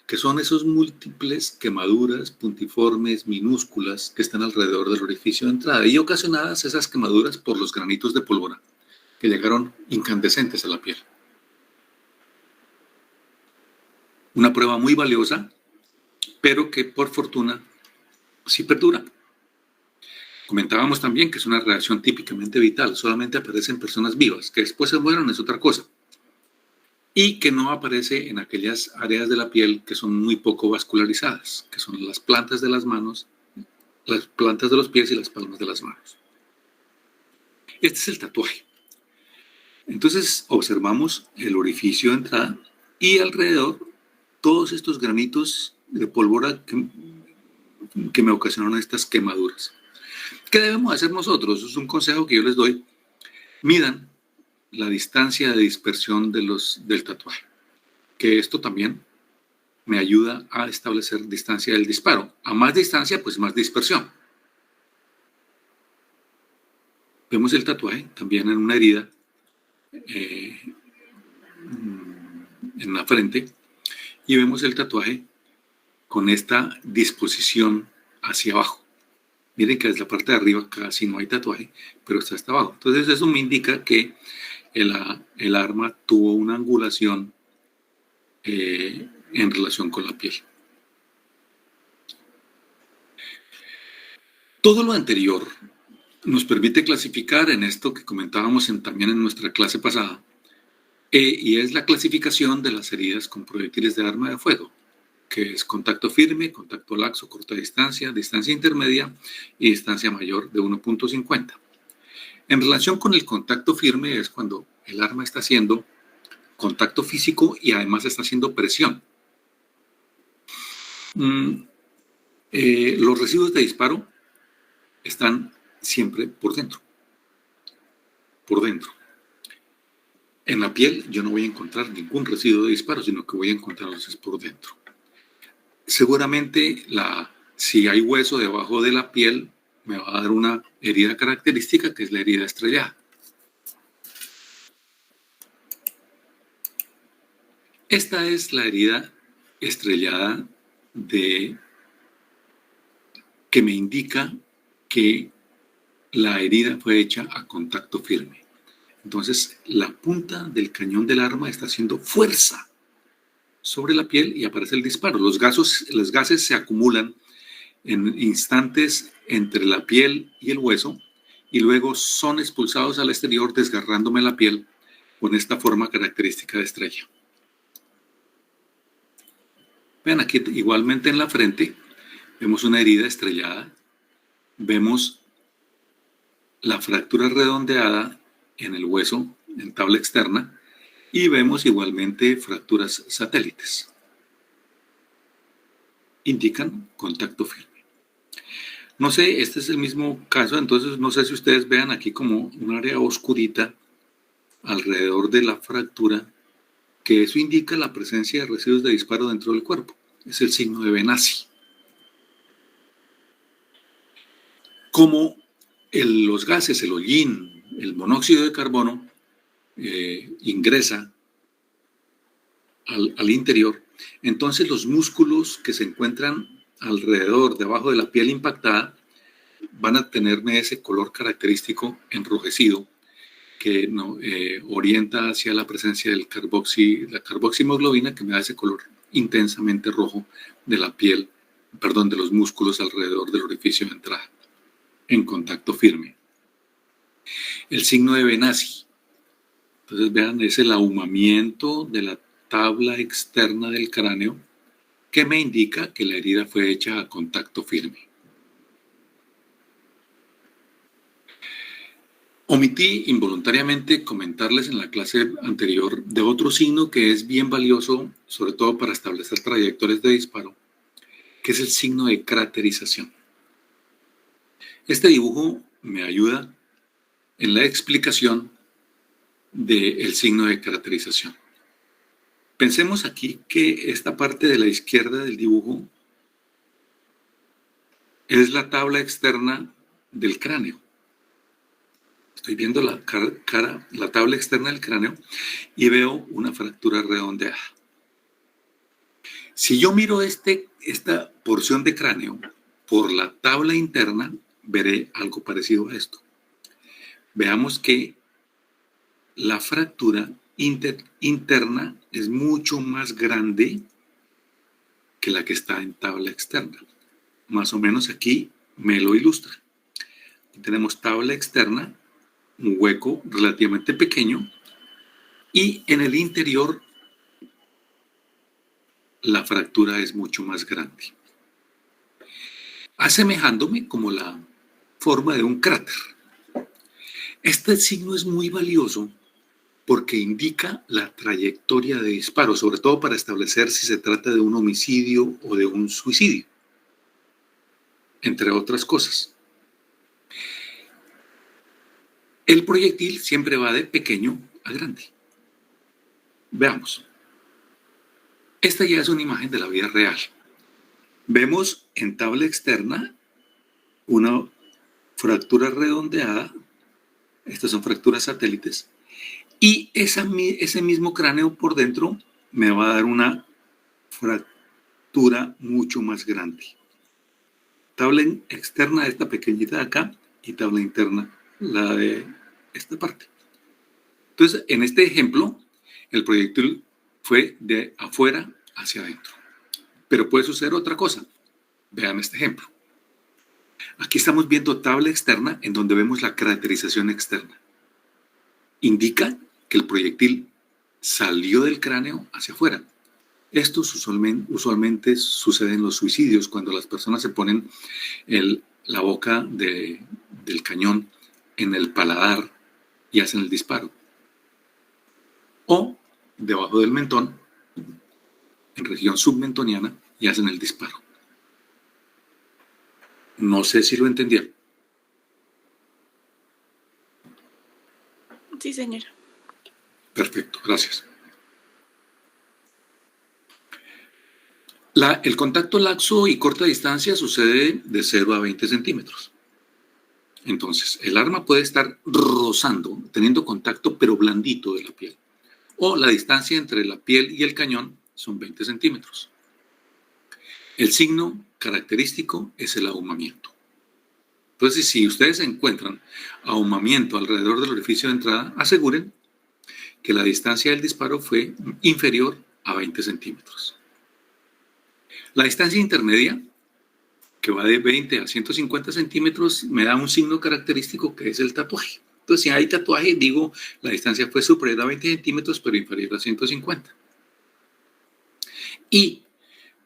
que son esos múltiples quemaduras puntiformes minúsculas que están alrededor del orificio de entrada y ocasionadas esas quemaduras por los granitos de pólvora que llegaron incandescentes a la piel. Una prueba muy valiosa, pero que por fortuna sí perdura. Comentábamos también que es una reacción típicamente vital, solamente aparece en personas vivas, que después se mueren es otra cosa. Y que no aparece en aquellas áreas de la piel que son muy poco vascularizadas, que son las plantas de las manos, las plantas de los pies y las palmas de las manos. Este es el tatuaje. Entonces observamos el orificio de entrada y alrededor todos estos granitos de pólvora que me ocasionaron estas quemaduras. ¿Qué debemos hacer nosotros? Es un consejo que yo les doy. Midan la distancia de dispersión del tatuaje, que esto también me ayuda a establecer distancia del disparo. A más distancia, pues más dispersión. Vemos el tatuaje también en una herida en la frente y vemos el tatuaje con esta disposición hacia abajo. Miren que desde la parte de arriba casi no hay tatuaje, pero está hasta abajo. Entonces eso me indica que el arma tuvo una angulación en relación con la piel. Todo lo anterior nos permite clasificar en esto que comentábamos también en nuestra clase pasada, y es la clasificación de las heridas con proyectiles de arma de fuego, que es contacto firme, contacto laxo, corta distancia, distancia intermedia y distancia mayor de 1.50. En relación con el contacto firme es cuando el arma está haciendo contacto físico y además está haciendo presión. Los residuos de disparo están siempre por dentro. Por dentro. En la piel yo no voy a encontrar ningún residuo de disparo, sino que voy a encontrarlos por dentro. Seguramente si hay hueso debajo de la piel, me va a dar una herida característica que es la herida estrellada. Esta es la herida estrellada que me indica que la herida fue hecha a contacto firme. Entonces, la punta del cañón del arma está haciendo fuerza sobre la piel y aparece el disparo. Los gases se acumulan en instantes entre la piel y el hueso y luego son expulsados al exterior desgarrándome la piel con esta forma característica de estrella. Vean aquí igualmente en la frente vemos una herida estrellada, vemos la fractura redondeada en el hueso, en tabla externa, y vemos igualmente fracturas satélites. Indican contacto firme. No sé, este es el mismo caso, entonces no sé si ustedes vean aquí como un área oscurita alrededor de la fractura, que eso indica la presencia de residuos de disparo dentro del cuerpo. Es el signo de Benassi. Como los gases, el hollín, el monóxido de carbono, ingresa al interior, entonces los músculos que se encuentran alrededor, debajo de la piel impactada, van a tenerme ese color característico enrojecido que orienta hacia la presencia de la carboximoglobina, que me da ese color intensamente rojo de la piel, de los músculos alrededor del orificio de entrada, en contacto firme. El signo de Benassi. Entonces vean, es el ahumamiento de la tabla externa del cráneo que me indica que la herida fue hecha a contacto firme. Omití involuntariamente comentarles en la clase anterior de otro signo que es bien valioso, sobre todo para establecer trayectorias de disparo, que es el signo de craterización. Este dibujo me ayuda en la explicación del signo de craterización. Pensemos aquí que esta parte de la izquierda del dibujo es la tabla externa del cráneo. Estoy viendo la tabla externa del cráneo y veo una fractura redondeada. Si yo miro esta porción de cráneo por la tabla interna, veré algo parecido a esto. Veamos que la fractura interna es mucho más grande que la que está en tabla externa. Más o menos aquí me lo ilustra. Tenemos tabla externa, un hueco relativamente pequeño, y en el interior la fractura es mucho más grande, asemejándome como la forma de un cráter. Este signo es muy valioso porque indica la trayectoria de disparo, sobre todo para establecer si se trata de un homicidio o de un suicidio, entre otras cosas. El proyectil siempre va de pequeño a grande. Veamos. Esta ya es una imagen de la vida real. Vemos en tabla externa una fractura redondeada. Estas son fracturas satélites. Y ese mismo cráneo por dentro me va a dar una fractura mucho más grande. Tabla externa, esta pequeñita de acá, y tabla interna, la de esta parte. Entonces, en este ejemplo, el proyectil fue de afuera hacia adentro. Pero puede suceder otra cosa. Vean este ejemplo. Aquí estamos viendo tabla externa en donde vemos la caracterización externa. Indica que el proyectil salió del cráneo hacia afuera. Esto usualmente sucede en los suicidios, cuando las personas se ponen la boca del cañón en el paladar y hacen el disparo. O debajo del mentón, en región submentoniana, y hacen el disparo. No sé si lo entendieron. Sí, señora. Perfecto, gracias. El contacto laxo y corta distancia sucede de 0 a 20 centímetros. Entonces, el arma puede estar rozando, teniendo contacto, pero blandito de la piel. O la distancia entre la piel y el cañón son 20 centímetros. El signo característico es el ahumamiento. Entonces, si ustedes encuentran ahumamiento alrededor del orificio de entrada, aseguren que la distancia del disparo fue inferior a 20 centímetros. La distancia intermedia, que va de 20 a 150 centímetros, me da un signo característico que es el tatuaje. Entonces, si hay tatuaje, digo, la distancia fue superior a 20 centímetros, pero inferior a 150. Y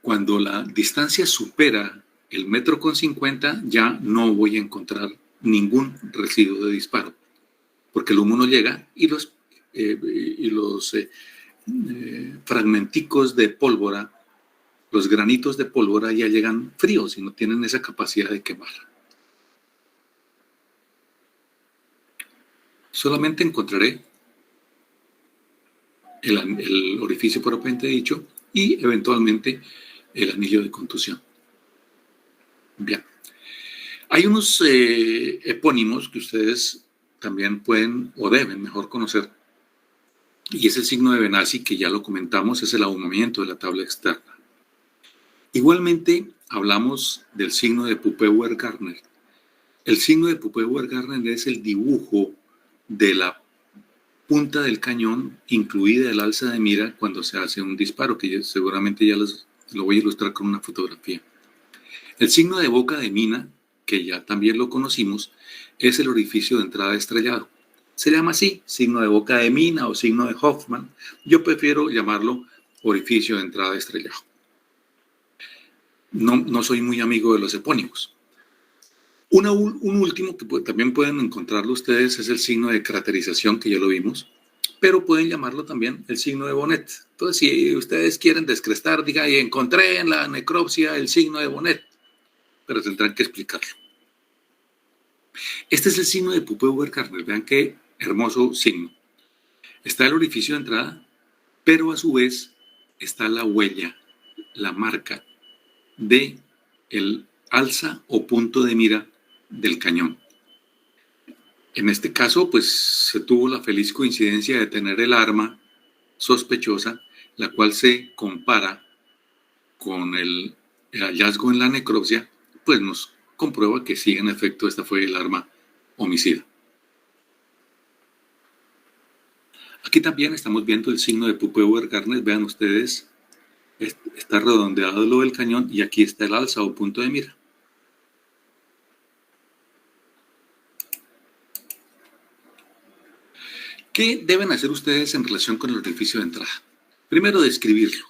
cuando la distancia supera el 1,50 m, ya no voy a encontrar ningún residuo de disparo, porque el humo no llega y los fragmenticos de pólvora, los granitos de pólvora ya llegan fríos y no tienen esa capacidad de quemar. Solamente encontraré el orificio propiamente dicho y eventualmente el anillo de contusión. Bien. Hay unos epónimos que ustedes también pueden o deben mejor conocer, y es el signo de Benassi, que ya lo comentamos, es el ahumamiento de la tabla externa. Igualmente hablamos del signo de Puppeuer-Gardner. El signo de Puppeuer-Gardner es el dibujo de la punta del cañón, incluida el alza de mira cuando se hace un disparo, que seguramente ya lo voy a ilustrar con una fotografía. El signo de boca de mina, que ya también lo conocimos, es el orificio de entrada estrellado. Se llama así, signo de boca de mina o signo de Hoffman. Yo prefiero llamarlo orificio de entrada estrellado. No soy muy amigo de los epónimos. Un último que también pueden encontrarlo ustedes es el signo de craterización, que ya lo vimos, pero pueden llamarlo también el signo de Bonnet. Entonces, si ustedes quieren descrestar, digan, encontré en la necropsia el signo de Bonnet, pero tendrán que explicarlo. Este es el signo de Puppeuer-Gardner. Vean qué hermoso signo. Está el orificio de entrada, pero a su vez está la huella, la marca de el alza o punto de mira del cañón. En este caso, pues se tuvo la feliz coincidencia de tener el arma sospechosa, la cual se compara con el hallazgo en la necropsia, pues nos comprueba que sí, en efecto, esta fue el arma homicida. Aquí también estamos viendo el signo de Pupeauer-Garnet. Vean ustedes, está redondeado lo del cañón y aquí está el alza o punto de mira. ¿Qué deben hacer ustedes en relación con el orificio de entrada? Primero, describirlo.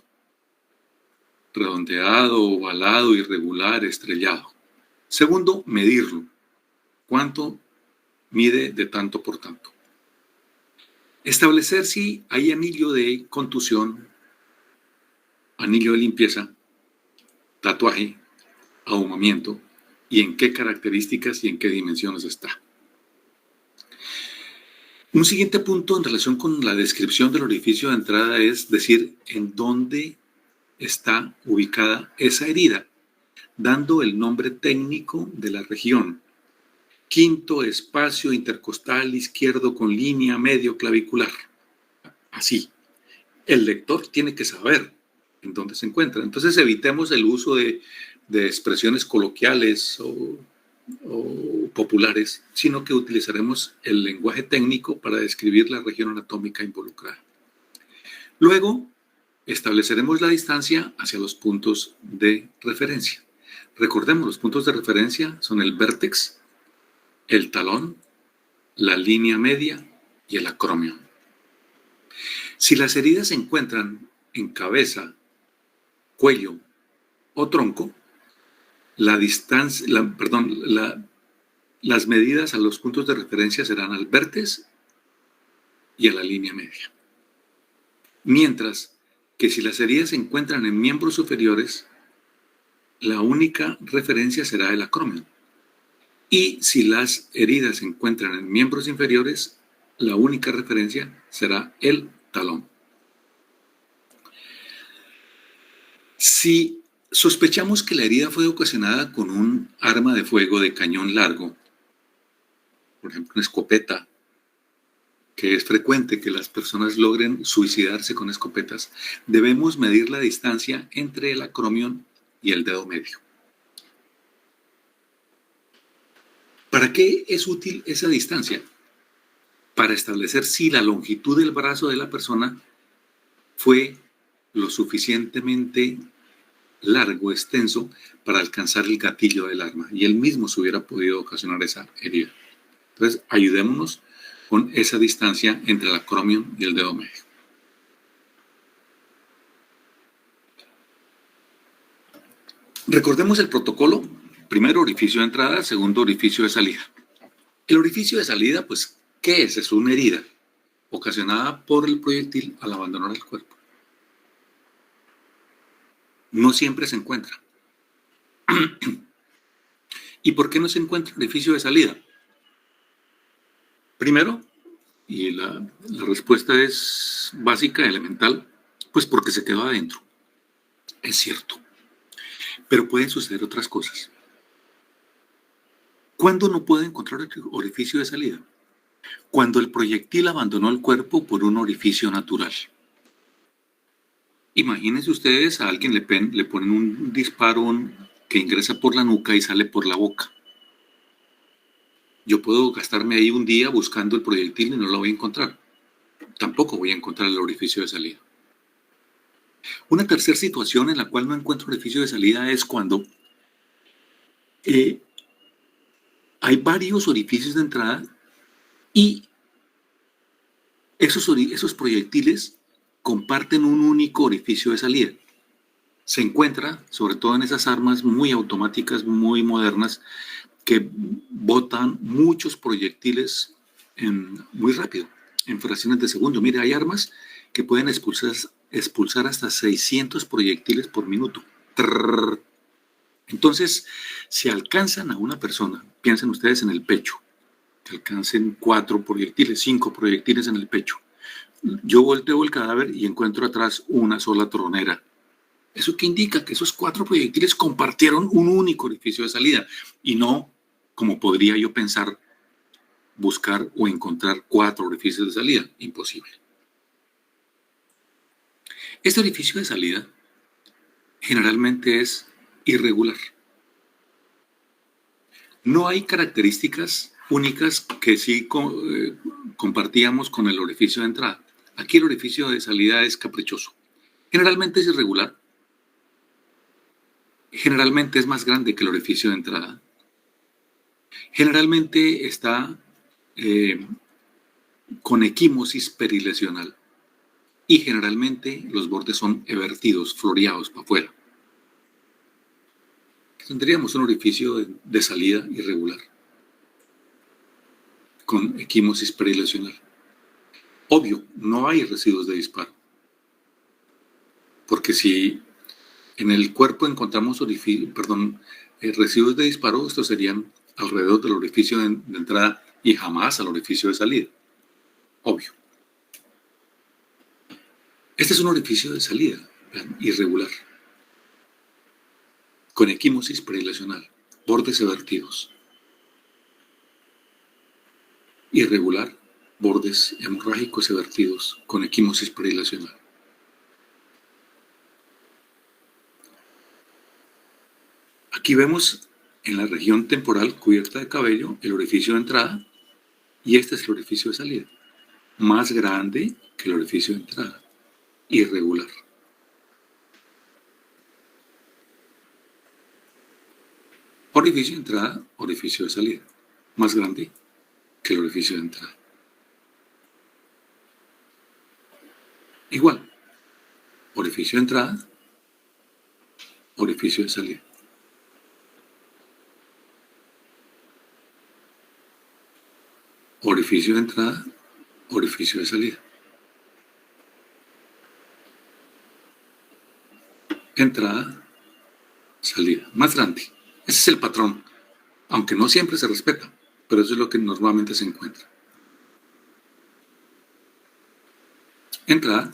Redondeado, ovalado, irregular, estrellado. Segundo, medirlo. ¿Cuánto mide de tanto por tanto? Establecer si hay anillo de contusión, anillo de limpieza, tatuaje, ahumamiento y en qué características y en qué dimensiones está. Un siguiente punto en relación con la descripción del orificio de entrada es decir en dónde está ubicada esa herida, dando el nombre técnico de la región. Quinto espacio intercostal izquierdo con línea medio clavicular. Así. El lector tiene que saber en dónde se encuentra. Entonces evitemos el uso de expresiones coloquiales o populares, sino que utilizaremos el lenguaje técnico para describir la región anatómica involucrada. Luego, estableceremos la distancia hacia los puntos de referencia. Recordemos, los puntos de referencia son el vértex, el talón, la línea media y el acromion. Si las heridas se encuentran en cabeza, cuello o tronco, las medidas a los puntos de referencia serán al vértex y a la línea media. Mientras que si las heridas se encuentran en miembros superiores, la única referencia será el acromion. Y si las heridas se encuentran en miembros inferiores, la única referencia será el talón. Si sospechamos que la herida fue ocasionada con un arma de fuego de cañón largo, por ejemplo una escopeta, que es frecuente que las personas logren suicidarse con escopetas, debemos medir la distancia entre el acromion y el dedo medio. ¿Para qué es útil esa distancia? Para establecer si la longitud del brazo de la persona fue lo suficientemente largo, extenso, para alcanzar el gatillo del arma y él mismo se hubiera podido ocasionar esa herida. Entonces, ayudémonos con esa distancia entre el acromion y el dedo medio. Recordemos el protocolo. Primero, orificio de entrada. Segundo, orificio de salida. El orificio de salida, pues, ¿qué es? Es una herida ocasionada por el proyectil al abandonar el cuerpo. No siempre se encuentra. ¿Y por qué no se encuentra el orificio de salida? Primero, y la respuesta es básica, elemental, pues porque se quedó adentro. Es cierto. Pero pueden suceder otras cosas. ¿Cuándo no puede encontrar el orificio de salida? Cuando el proyectil abandonó el cuerpo por un orificio natural. Imagínense ustedes, a alguien le ponen un disparo que ingresa por la nuca y sale por la boca. Yo puedo gastarme ahí un día buscando el proyectil y no lo voy a encontrar. Tampoco voy a encontrar el orificio de salida. Una tercera situación en la cual no encuentro orificio de salida es cuando hay varios orificios de entrada y esos proyectiles comparten un único orificio de salida. Se encuentra, sobre todo en esas armas muy automáticas, muy modernas, que botan muchos proyectiles muy rápido, en fracciones de segundo. Mire, hay armas que pueden expulsar hasta 600 proyectiles por minuto. Trrr. Entonces, si alcanzan a una persona, piensen ustedes en el pecho, que alcancen 4 proyectiles, 5 proyectiles en el pecho. Yo volteo el cadáver y encuentro atrás una sola tronera. ¿Eso qué indica? Que esos 4 proyectiles compartieron un único orificio de salida y no, como podría yo pensar, buscar o encontrar 4 orificios de salida. Imposible. Este orificio de salida generalmente es irregular. No hay características únicas que sí compartíamos con el orificio de entrada. Aquí el orificio de salida es caprichoso. Generalmente es irregular. Generalmente es más grande que el orificio de entrada. Generalmente está con equimosis perilesional. Y generalmente los bordes son evertidos, floreados para afuera. Tendríamos un orificio de salida irregular, con equimosis perilesional. Obvio, no hay residuos de disparo. Porque si en el cuerpo encontramos residuos de disparo, estos serían alrededor del orificio de entrada y jamás al orificio de salida. Obvio. Este es un orificio de salida, vean, irregular, con equimosis perilesional, bordes evertidos. Irregular, bordes hemorrágicos evertidos, con equimosis perilesional. Aquí vemos en la región temporal cubierta de cabello el orificio de entrada y este es el orificio de salida, más grande que el orificio de entrada, irregular. Orificio de entrada, orificio de salida, más grande que el orificio de entrada. Igual, orificio de entrada, orificio de salida. Orificio de entrada, orificio de salida. Entrada, salida, más grande. Ese es el patrón, aunque no siempre se respeta, pero eso es lo que normalmente se encuentra. Entrada,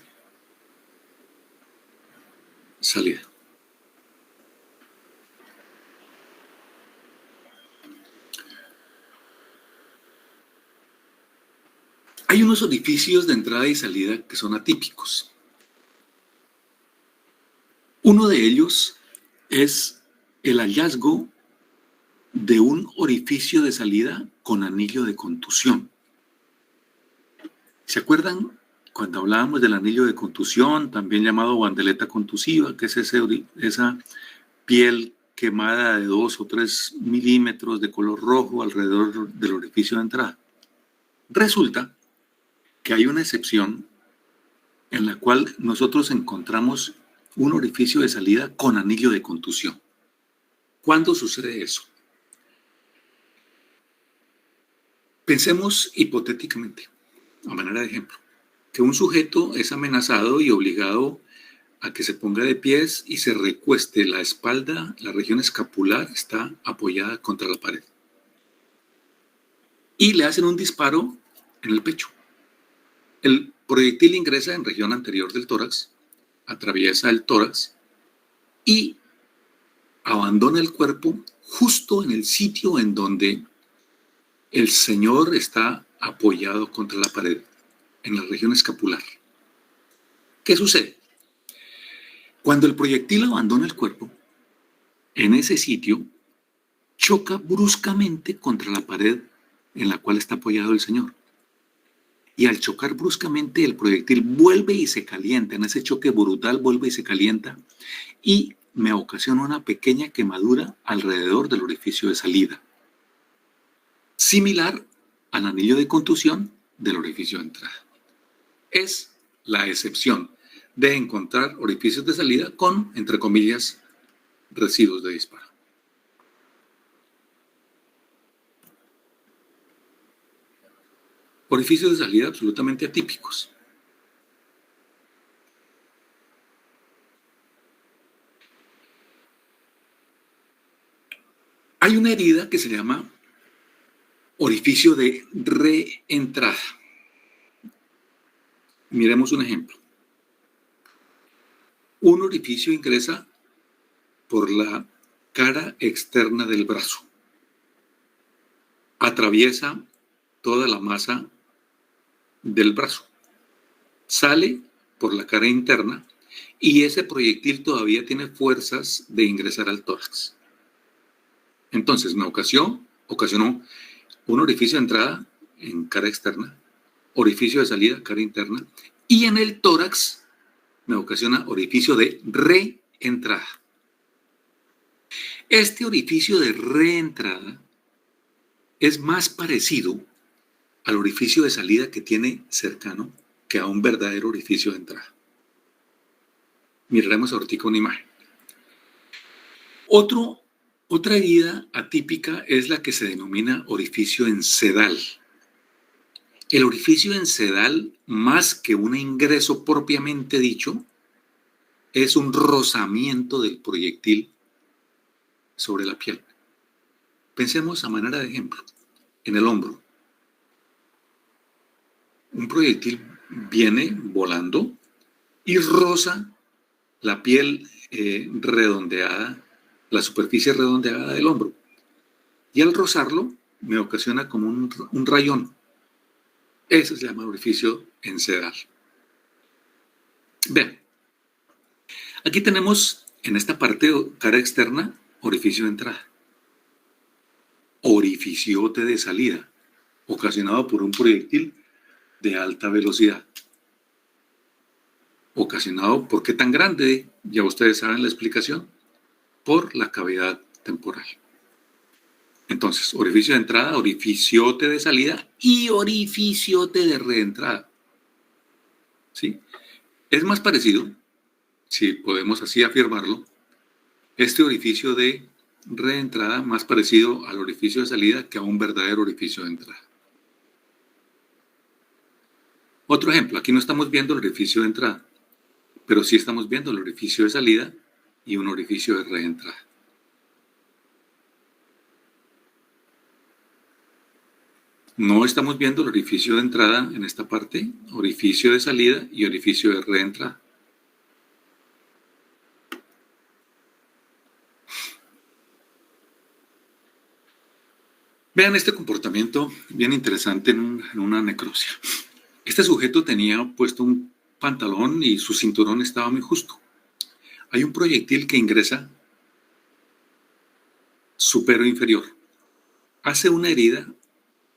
salida. Hay unos orificios de entrada y salida que son atípicos. Uno de ellos es el hallazgo de un orificio de salida con anillo de contusión. ¿Se acuerdan cuando hablábamos del anillo de contusión, también llamado bandeleta contusiva, que es esa piel quemada de 2 o 3 milímetros de color rojo alrededor del orificio de entrada? Resulta que hay una excepción en la cual nosotros encontramos un orificio de salida con anillo de contusión. ¿Cuándo sucede eso? Pensemos hipotéticamente, a manera de ejemplo, que un sujeto es amenazado y obligado a que se ponga de pies y se recueste la espalda, la región escapular está apoyada contra la pared. Y le hacen un disparo en el pecho. El proyectil ingresa en región anterior del tórax, atraviesa el tórax y abandona el cuerpo justo en el sitio en donde el señor está apoyado contra la pared, en la región escapular. ¿Qué sucede? Cuando el proyectil abandona el cuerpo, en ese sitio, choca bruscamente contra la pared en la cual está apoyado el señor. Y al chocar bruscamente, el proyectil vuelve y se calienta. En ese choque brutal vuelve y se calienta y me ocasiona una pequeña quemadura alrededor del orificio de salida, similar al anillo de contusión del orificio de entrada. Es la excepción de encontrar orificios de salida con, entre comillas, residuos de disparo. Orificios de salida absolutamente atípicos. Hay una herida que se llama orificio de reentrada. Miremos un ejemplo. Un orificio ingresa por la cara externa del brazo. Atraviesa toda la masa del brazo. Sale por la cara interna y ese proyectil todavía tiene fuerzas de ingresar al tórax. Entonces me ocasionó un orificio de entrada en cara externa, orificio de salida, cara interna, y en el tórax me ocasiona orificio de reentrada. Este orificio de reentrada es más parecido al orificio de salida que tiene cercano que a un verdadero orificio de entrada. Miraremos ahorita una imagen. Otra herida atípica es la que se denomina orificio encedal. El orificio encedal, más que un ingreso propiamente dicho, es un rozamiento del proyectil sobre la piel. Pensemos a manera de ejemplo, en el hombro. Un proyectil viene volando y roza la piel redondeada, la superficie redondeada del hombro. Y al rozarlo me ocasiona como un rayón. Ese se llama orificio encedal. Vean, aquí tenemos en esta parte cara externa orificio de entrada, orificiote de salida, ocasionado por un proyectil de alta velocidad. Ocasionado, ¿por qué tan grande? Ya ustedes saben la explicación. Por la cavidad temporal. Entonces, orificio de entrada, orificiote de salida y orificiote de reentrada. ¿Sí? Es más parecido, si podemos así afirmarlo, este orificio de reentrada más parecido al orificio de salida que a un verdadero orificio de entrada. Otro ejemplo, aquí no estamos viendo el orificio de entrada, pero sí estamos viendo el orificio de salida y un orificio de reentrada. No estamos viendo el orificio de entrada en esta parte, orificio de salida y orificio de reentrada. Vean este comportamiento bien interesante en una necropsia. Este sujeto tenía puesto un pantalón y su cinturón estaba muy justo. Hay un proyectil que ingresa supero inferior. Hace una herida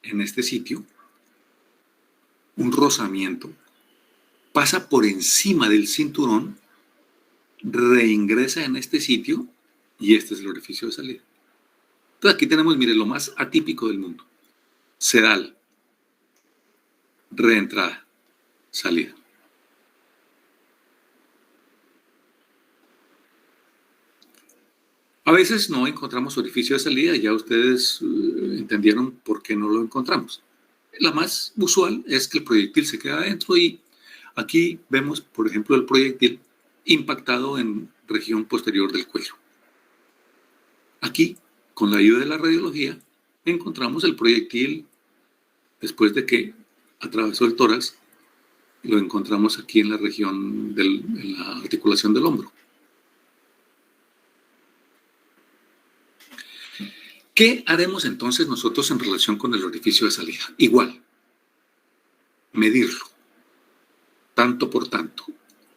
en este sitio, un rozamiento, pasa por encima del cinturón, reingresa en este sitio y este es el orificio de salida. Entonces aquí tenemos, mire, lo más atípico del mundo. Sedal, reentrada, salida. A veces no encontramos orificio de salida, ya ustedes entendieron por qué no lo encontramos. La más usual es que el proyectil se queda adentro y aquí vemos, por ejemplo, el proyectil impactado en región posterior del cuello. Aquí, con la ayuda de la radiología, encontramos el proyectil después de que atravesó el tórax, lo encontramos aquí en la región en la articulación del hombro. ¿Qué haremos entonces nosotros en relación con el orificio de salida? Igual, medirlo, tanto por tanto,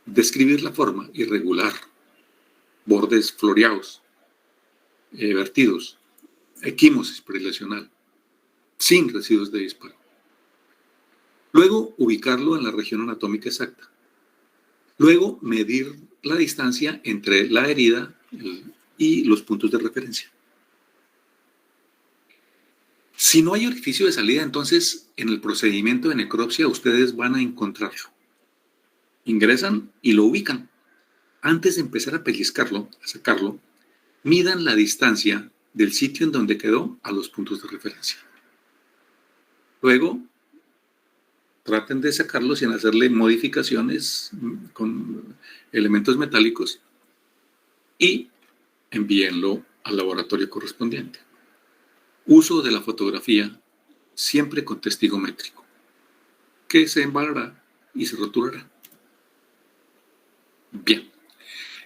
describir la forma irregular, bordes floreados, vertidos, equimosis prelesional, sin residuos de disparo. Luego, ubicarlo en la región anatómica exacta. Luego, medir la distancia entre la herida y los puntos de referencia. Si no hay orificio de salida, entonces en el procedimiento de necropsia ustedes van a encontrarlo. Ingresan y lo ubican. Antes de empezar a pellizcarlo, a sacarlo, midan la distancia del sitio en donde quedó a los puntos de referencia. Luego, traten de sacarlo sin hacerle modificaciones con elementos metálicos y envíenlo al laboratorio correspondiente. Uso de la fotografía siempre con testigo métrico, que se embalará y se rotulará. Bien,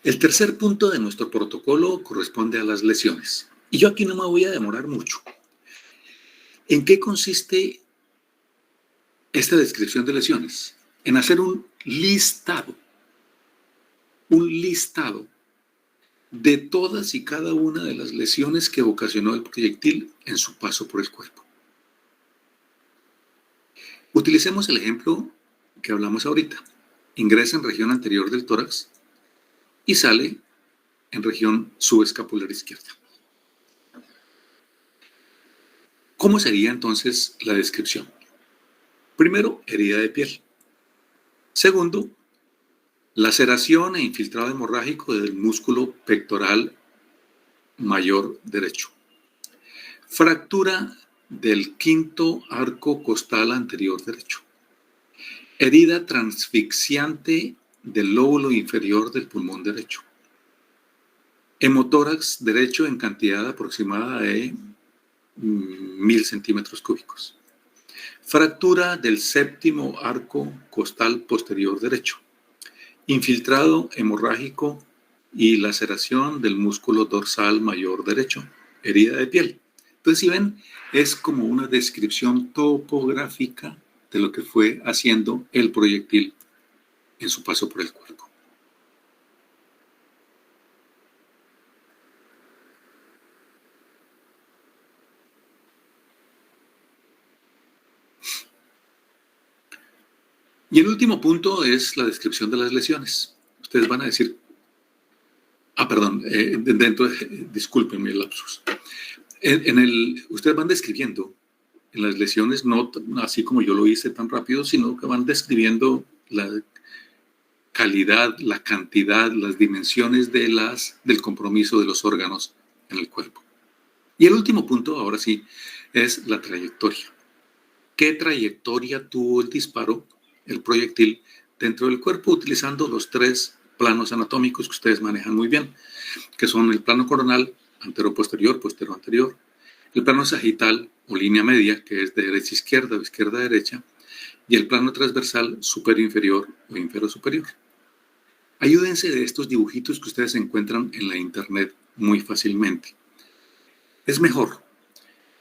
el tercer punto de nuestro protocolo corresponde a las lesiones. Y yo aquí no me voy a demorar mucho. ¿En qué consiste esta descripción de lesiones en hacer un listado de todas y cada una de las lesiones que ocasionó el proyectil en su paso por el cuerpo. Utilicemos el ejemplo que hablamos ahorita. Ingresa en región anterior del tórax y sale en región subescapular izquierda. ¿Cómo sería entonces la descripción? Primero, herida de piel. Segundo, laceración e infiltrado hemorrágico del músculo pectoral mayor derecho. Fractura del quinto arco costal anterior derecho. Herida transfixiante del lóbulo inferior del pulmón derecho. Hemotórax derecho en cantidad aproximada de 1000 centímetros cúbicos. Fractura del séptimo arco costal posterior derecho. Infiltrado hemorrágico y laceración del músculo dorsal mayor derecho. Herida de piel. Entonces, si ven, es como una descripción topográfica de lo que fue haciendo el proyectil en su paso por el cuerpo. Y el último punto es la descripción de las lesiones. Ustedes van a decir, discúlpenme el lapsus. Ustedes van describiendo en las lesiones, no así como yo lo hice tan rápido, sino que van describiendo la calidad, la cantidad, las dimensiones del compromiso de los órganos en el cuerpo. Y el último punto, ahora sí, es la trayectoria. ¿Qué trayectoria tuvo el disparo, el proyectil, dentro del cuerpo, utilizando los 3 planos anatómicos que ustedes manejan muy bien, que son el plano coronal, antero-posterior, posterior-anterior, el plano sagital o línea media, que es de derecha-izquierda o izquierda-derecha, y el plano transversal superior-inferior o inferior-superior. Ayúdense de estos dibujitos que ustedes encuentran en la internet muy fácilmente. Es mejor.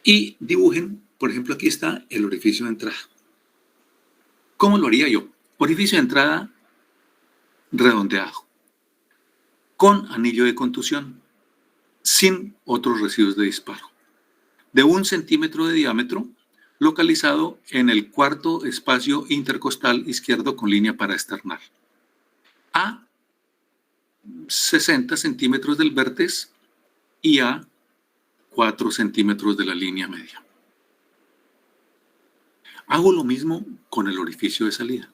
Y dibujen, por ejemplo, aquí está el orificio de entrada. ¿Cómo lo haría yo? Orificio de entrada redondeado, con anillo de contusión, sin otros residuos de disparo, de 1 centímetro de diámetro, localizado en el cuarto espacio intercostal izquierdo con línea paraesternal, a 60 centímetros del vértex y a 4 centímetros de la línea media. Hago lo mismo con el orificio de salida.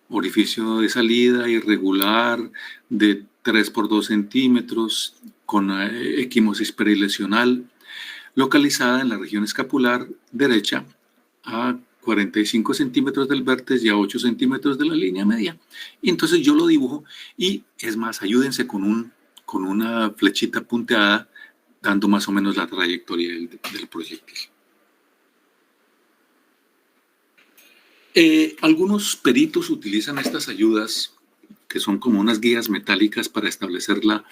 Orificio de salida irregular de 3 por 2 centímetros con equimosis perilesional, localizada en la región escapular derecha a 45 centímetros del vértex y a 8 centímetros de la línea media. Y entonces yo lo dibujo y es más, ayúdense con una flechita punteada dando más o menos la trayectoria del proyectil. Algunos peritos utilizan estas ayudas que son como unas guías metálicas para establecer la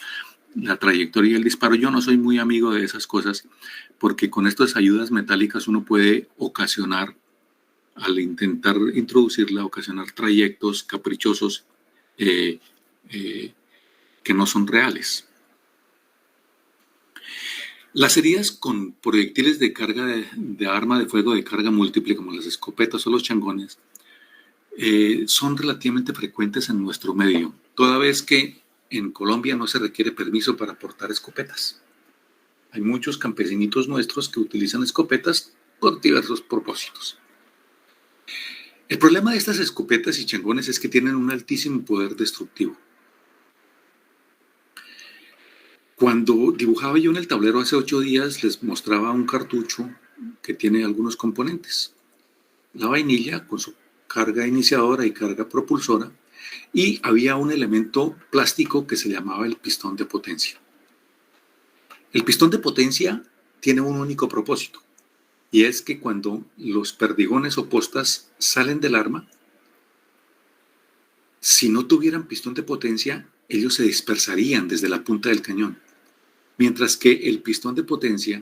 trayectoria del disparo. Yo no soy muy amigo de esas cosas porque con estas ayudas metálicas uno puede ocasionar, al intentar introducirla, ocasionar trayectos caprichosos que no son reales. Las heridas con proyectiles de carga de arma de fuego de carga múltiple, como las escopetas o los changones, son relativamente frecuentes en nuestro medio, toda vez que en Colombia no se requiere permiso para portar escopetas. Hay muchos campesinitos nuestros que utilizan escopetas por diversos propósitos. El problema de estas escopetas y changones es que tienen un altísimo poder destructivo. Cuando dibujaba yo en el tablero hace 8 días, les mostraba un cartucho que tiene algunos componentes. La vainilla con su carga iniciadora y carga propulsora, y había un elemento plástico que se llamaba el pistón de potencia. El pistón de potencia tiene un único propósito, y es que cuando los perdigones o postas salen del arma, si no tuvieran pistón de potencia, ellos se dispersarían desde la punta del cañón. Mientras que el pistón de potencia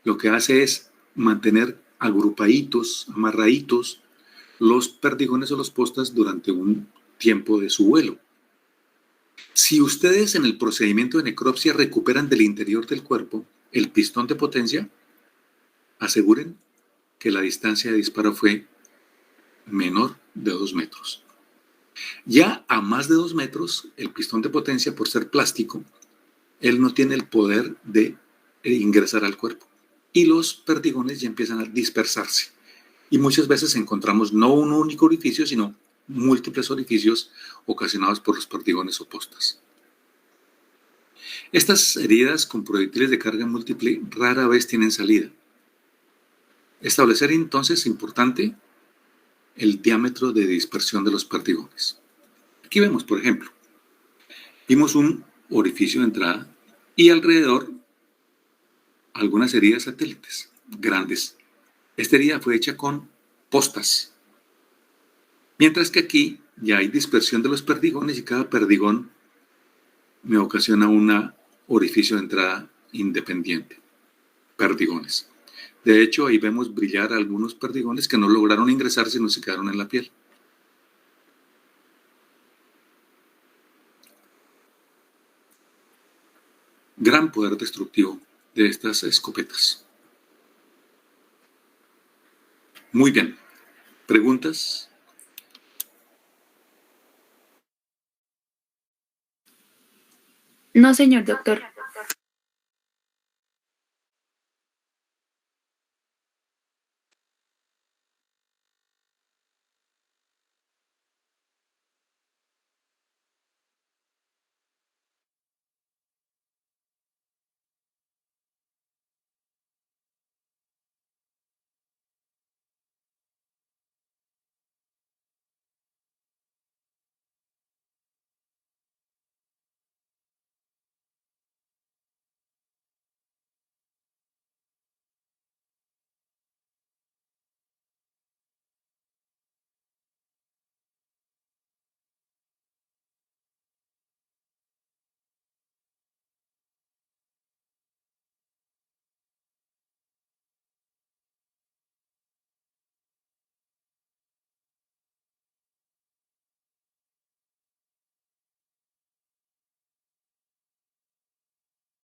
lo que hace es mantener agrupaditos, amarraditos los perdigones o los postas durante un tiempo de su vuelo. Si ustedes en el procedimiento de necropsia recuperan del interior del cuerpo el pistón de potencia, aseguren que la distancia de disparo fue menor de 2 metros. Ya a más de 2 metros, el pistón de potencia, por ser plástico, él no tiene el poder de ingresar al cuerpo. Y los perdigones ya empiezan a dispersarse. Y muchas veces encontramos no un único orificio, sino múltiples orificios ocasionados por los perdigones o postas. Estas heridas con proyectiles de carga múltiple rara vez tienen salida. Establecer entonces, importante, el diámetro de dispersión de los perdigones. Aquí vemos, por ejemplo, vimos un orificio de entrada y alrededor algunas heridas satélites grandes. Esta herida fue hecha con postas, mientras que aquí ya hay dispersión de los perdigones y cada perdigón me ocasiona un orificio de entrada independiente. Perdigones. De hecho, ahí vemos brillar algunos perdigones que no lograron ingresar, sino se quedaron en la piel. Gran poder destructivo de estas escopetas. Muy bien. ¿Preguntas? No, señor doctor.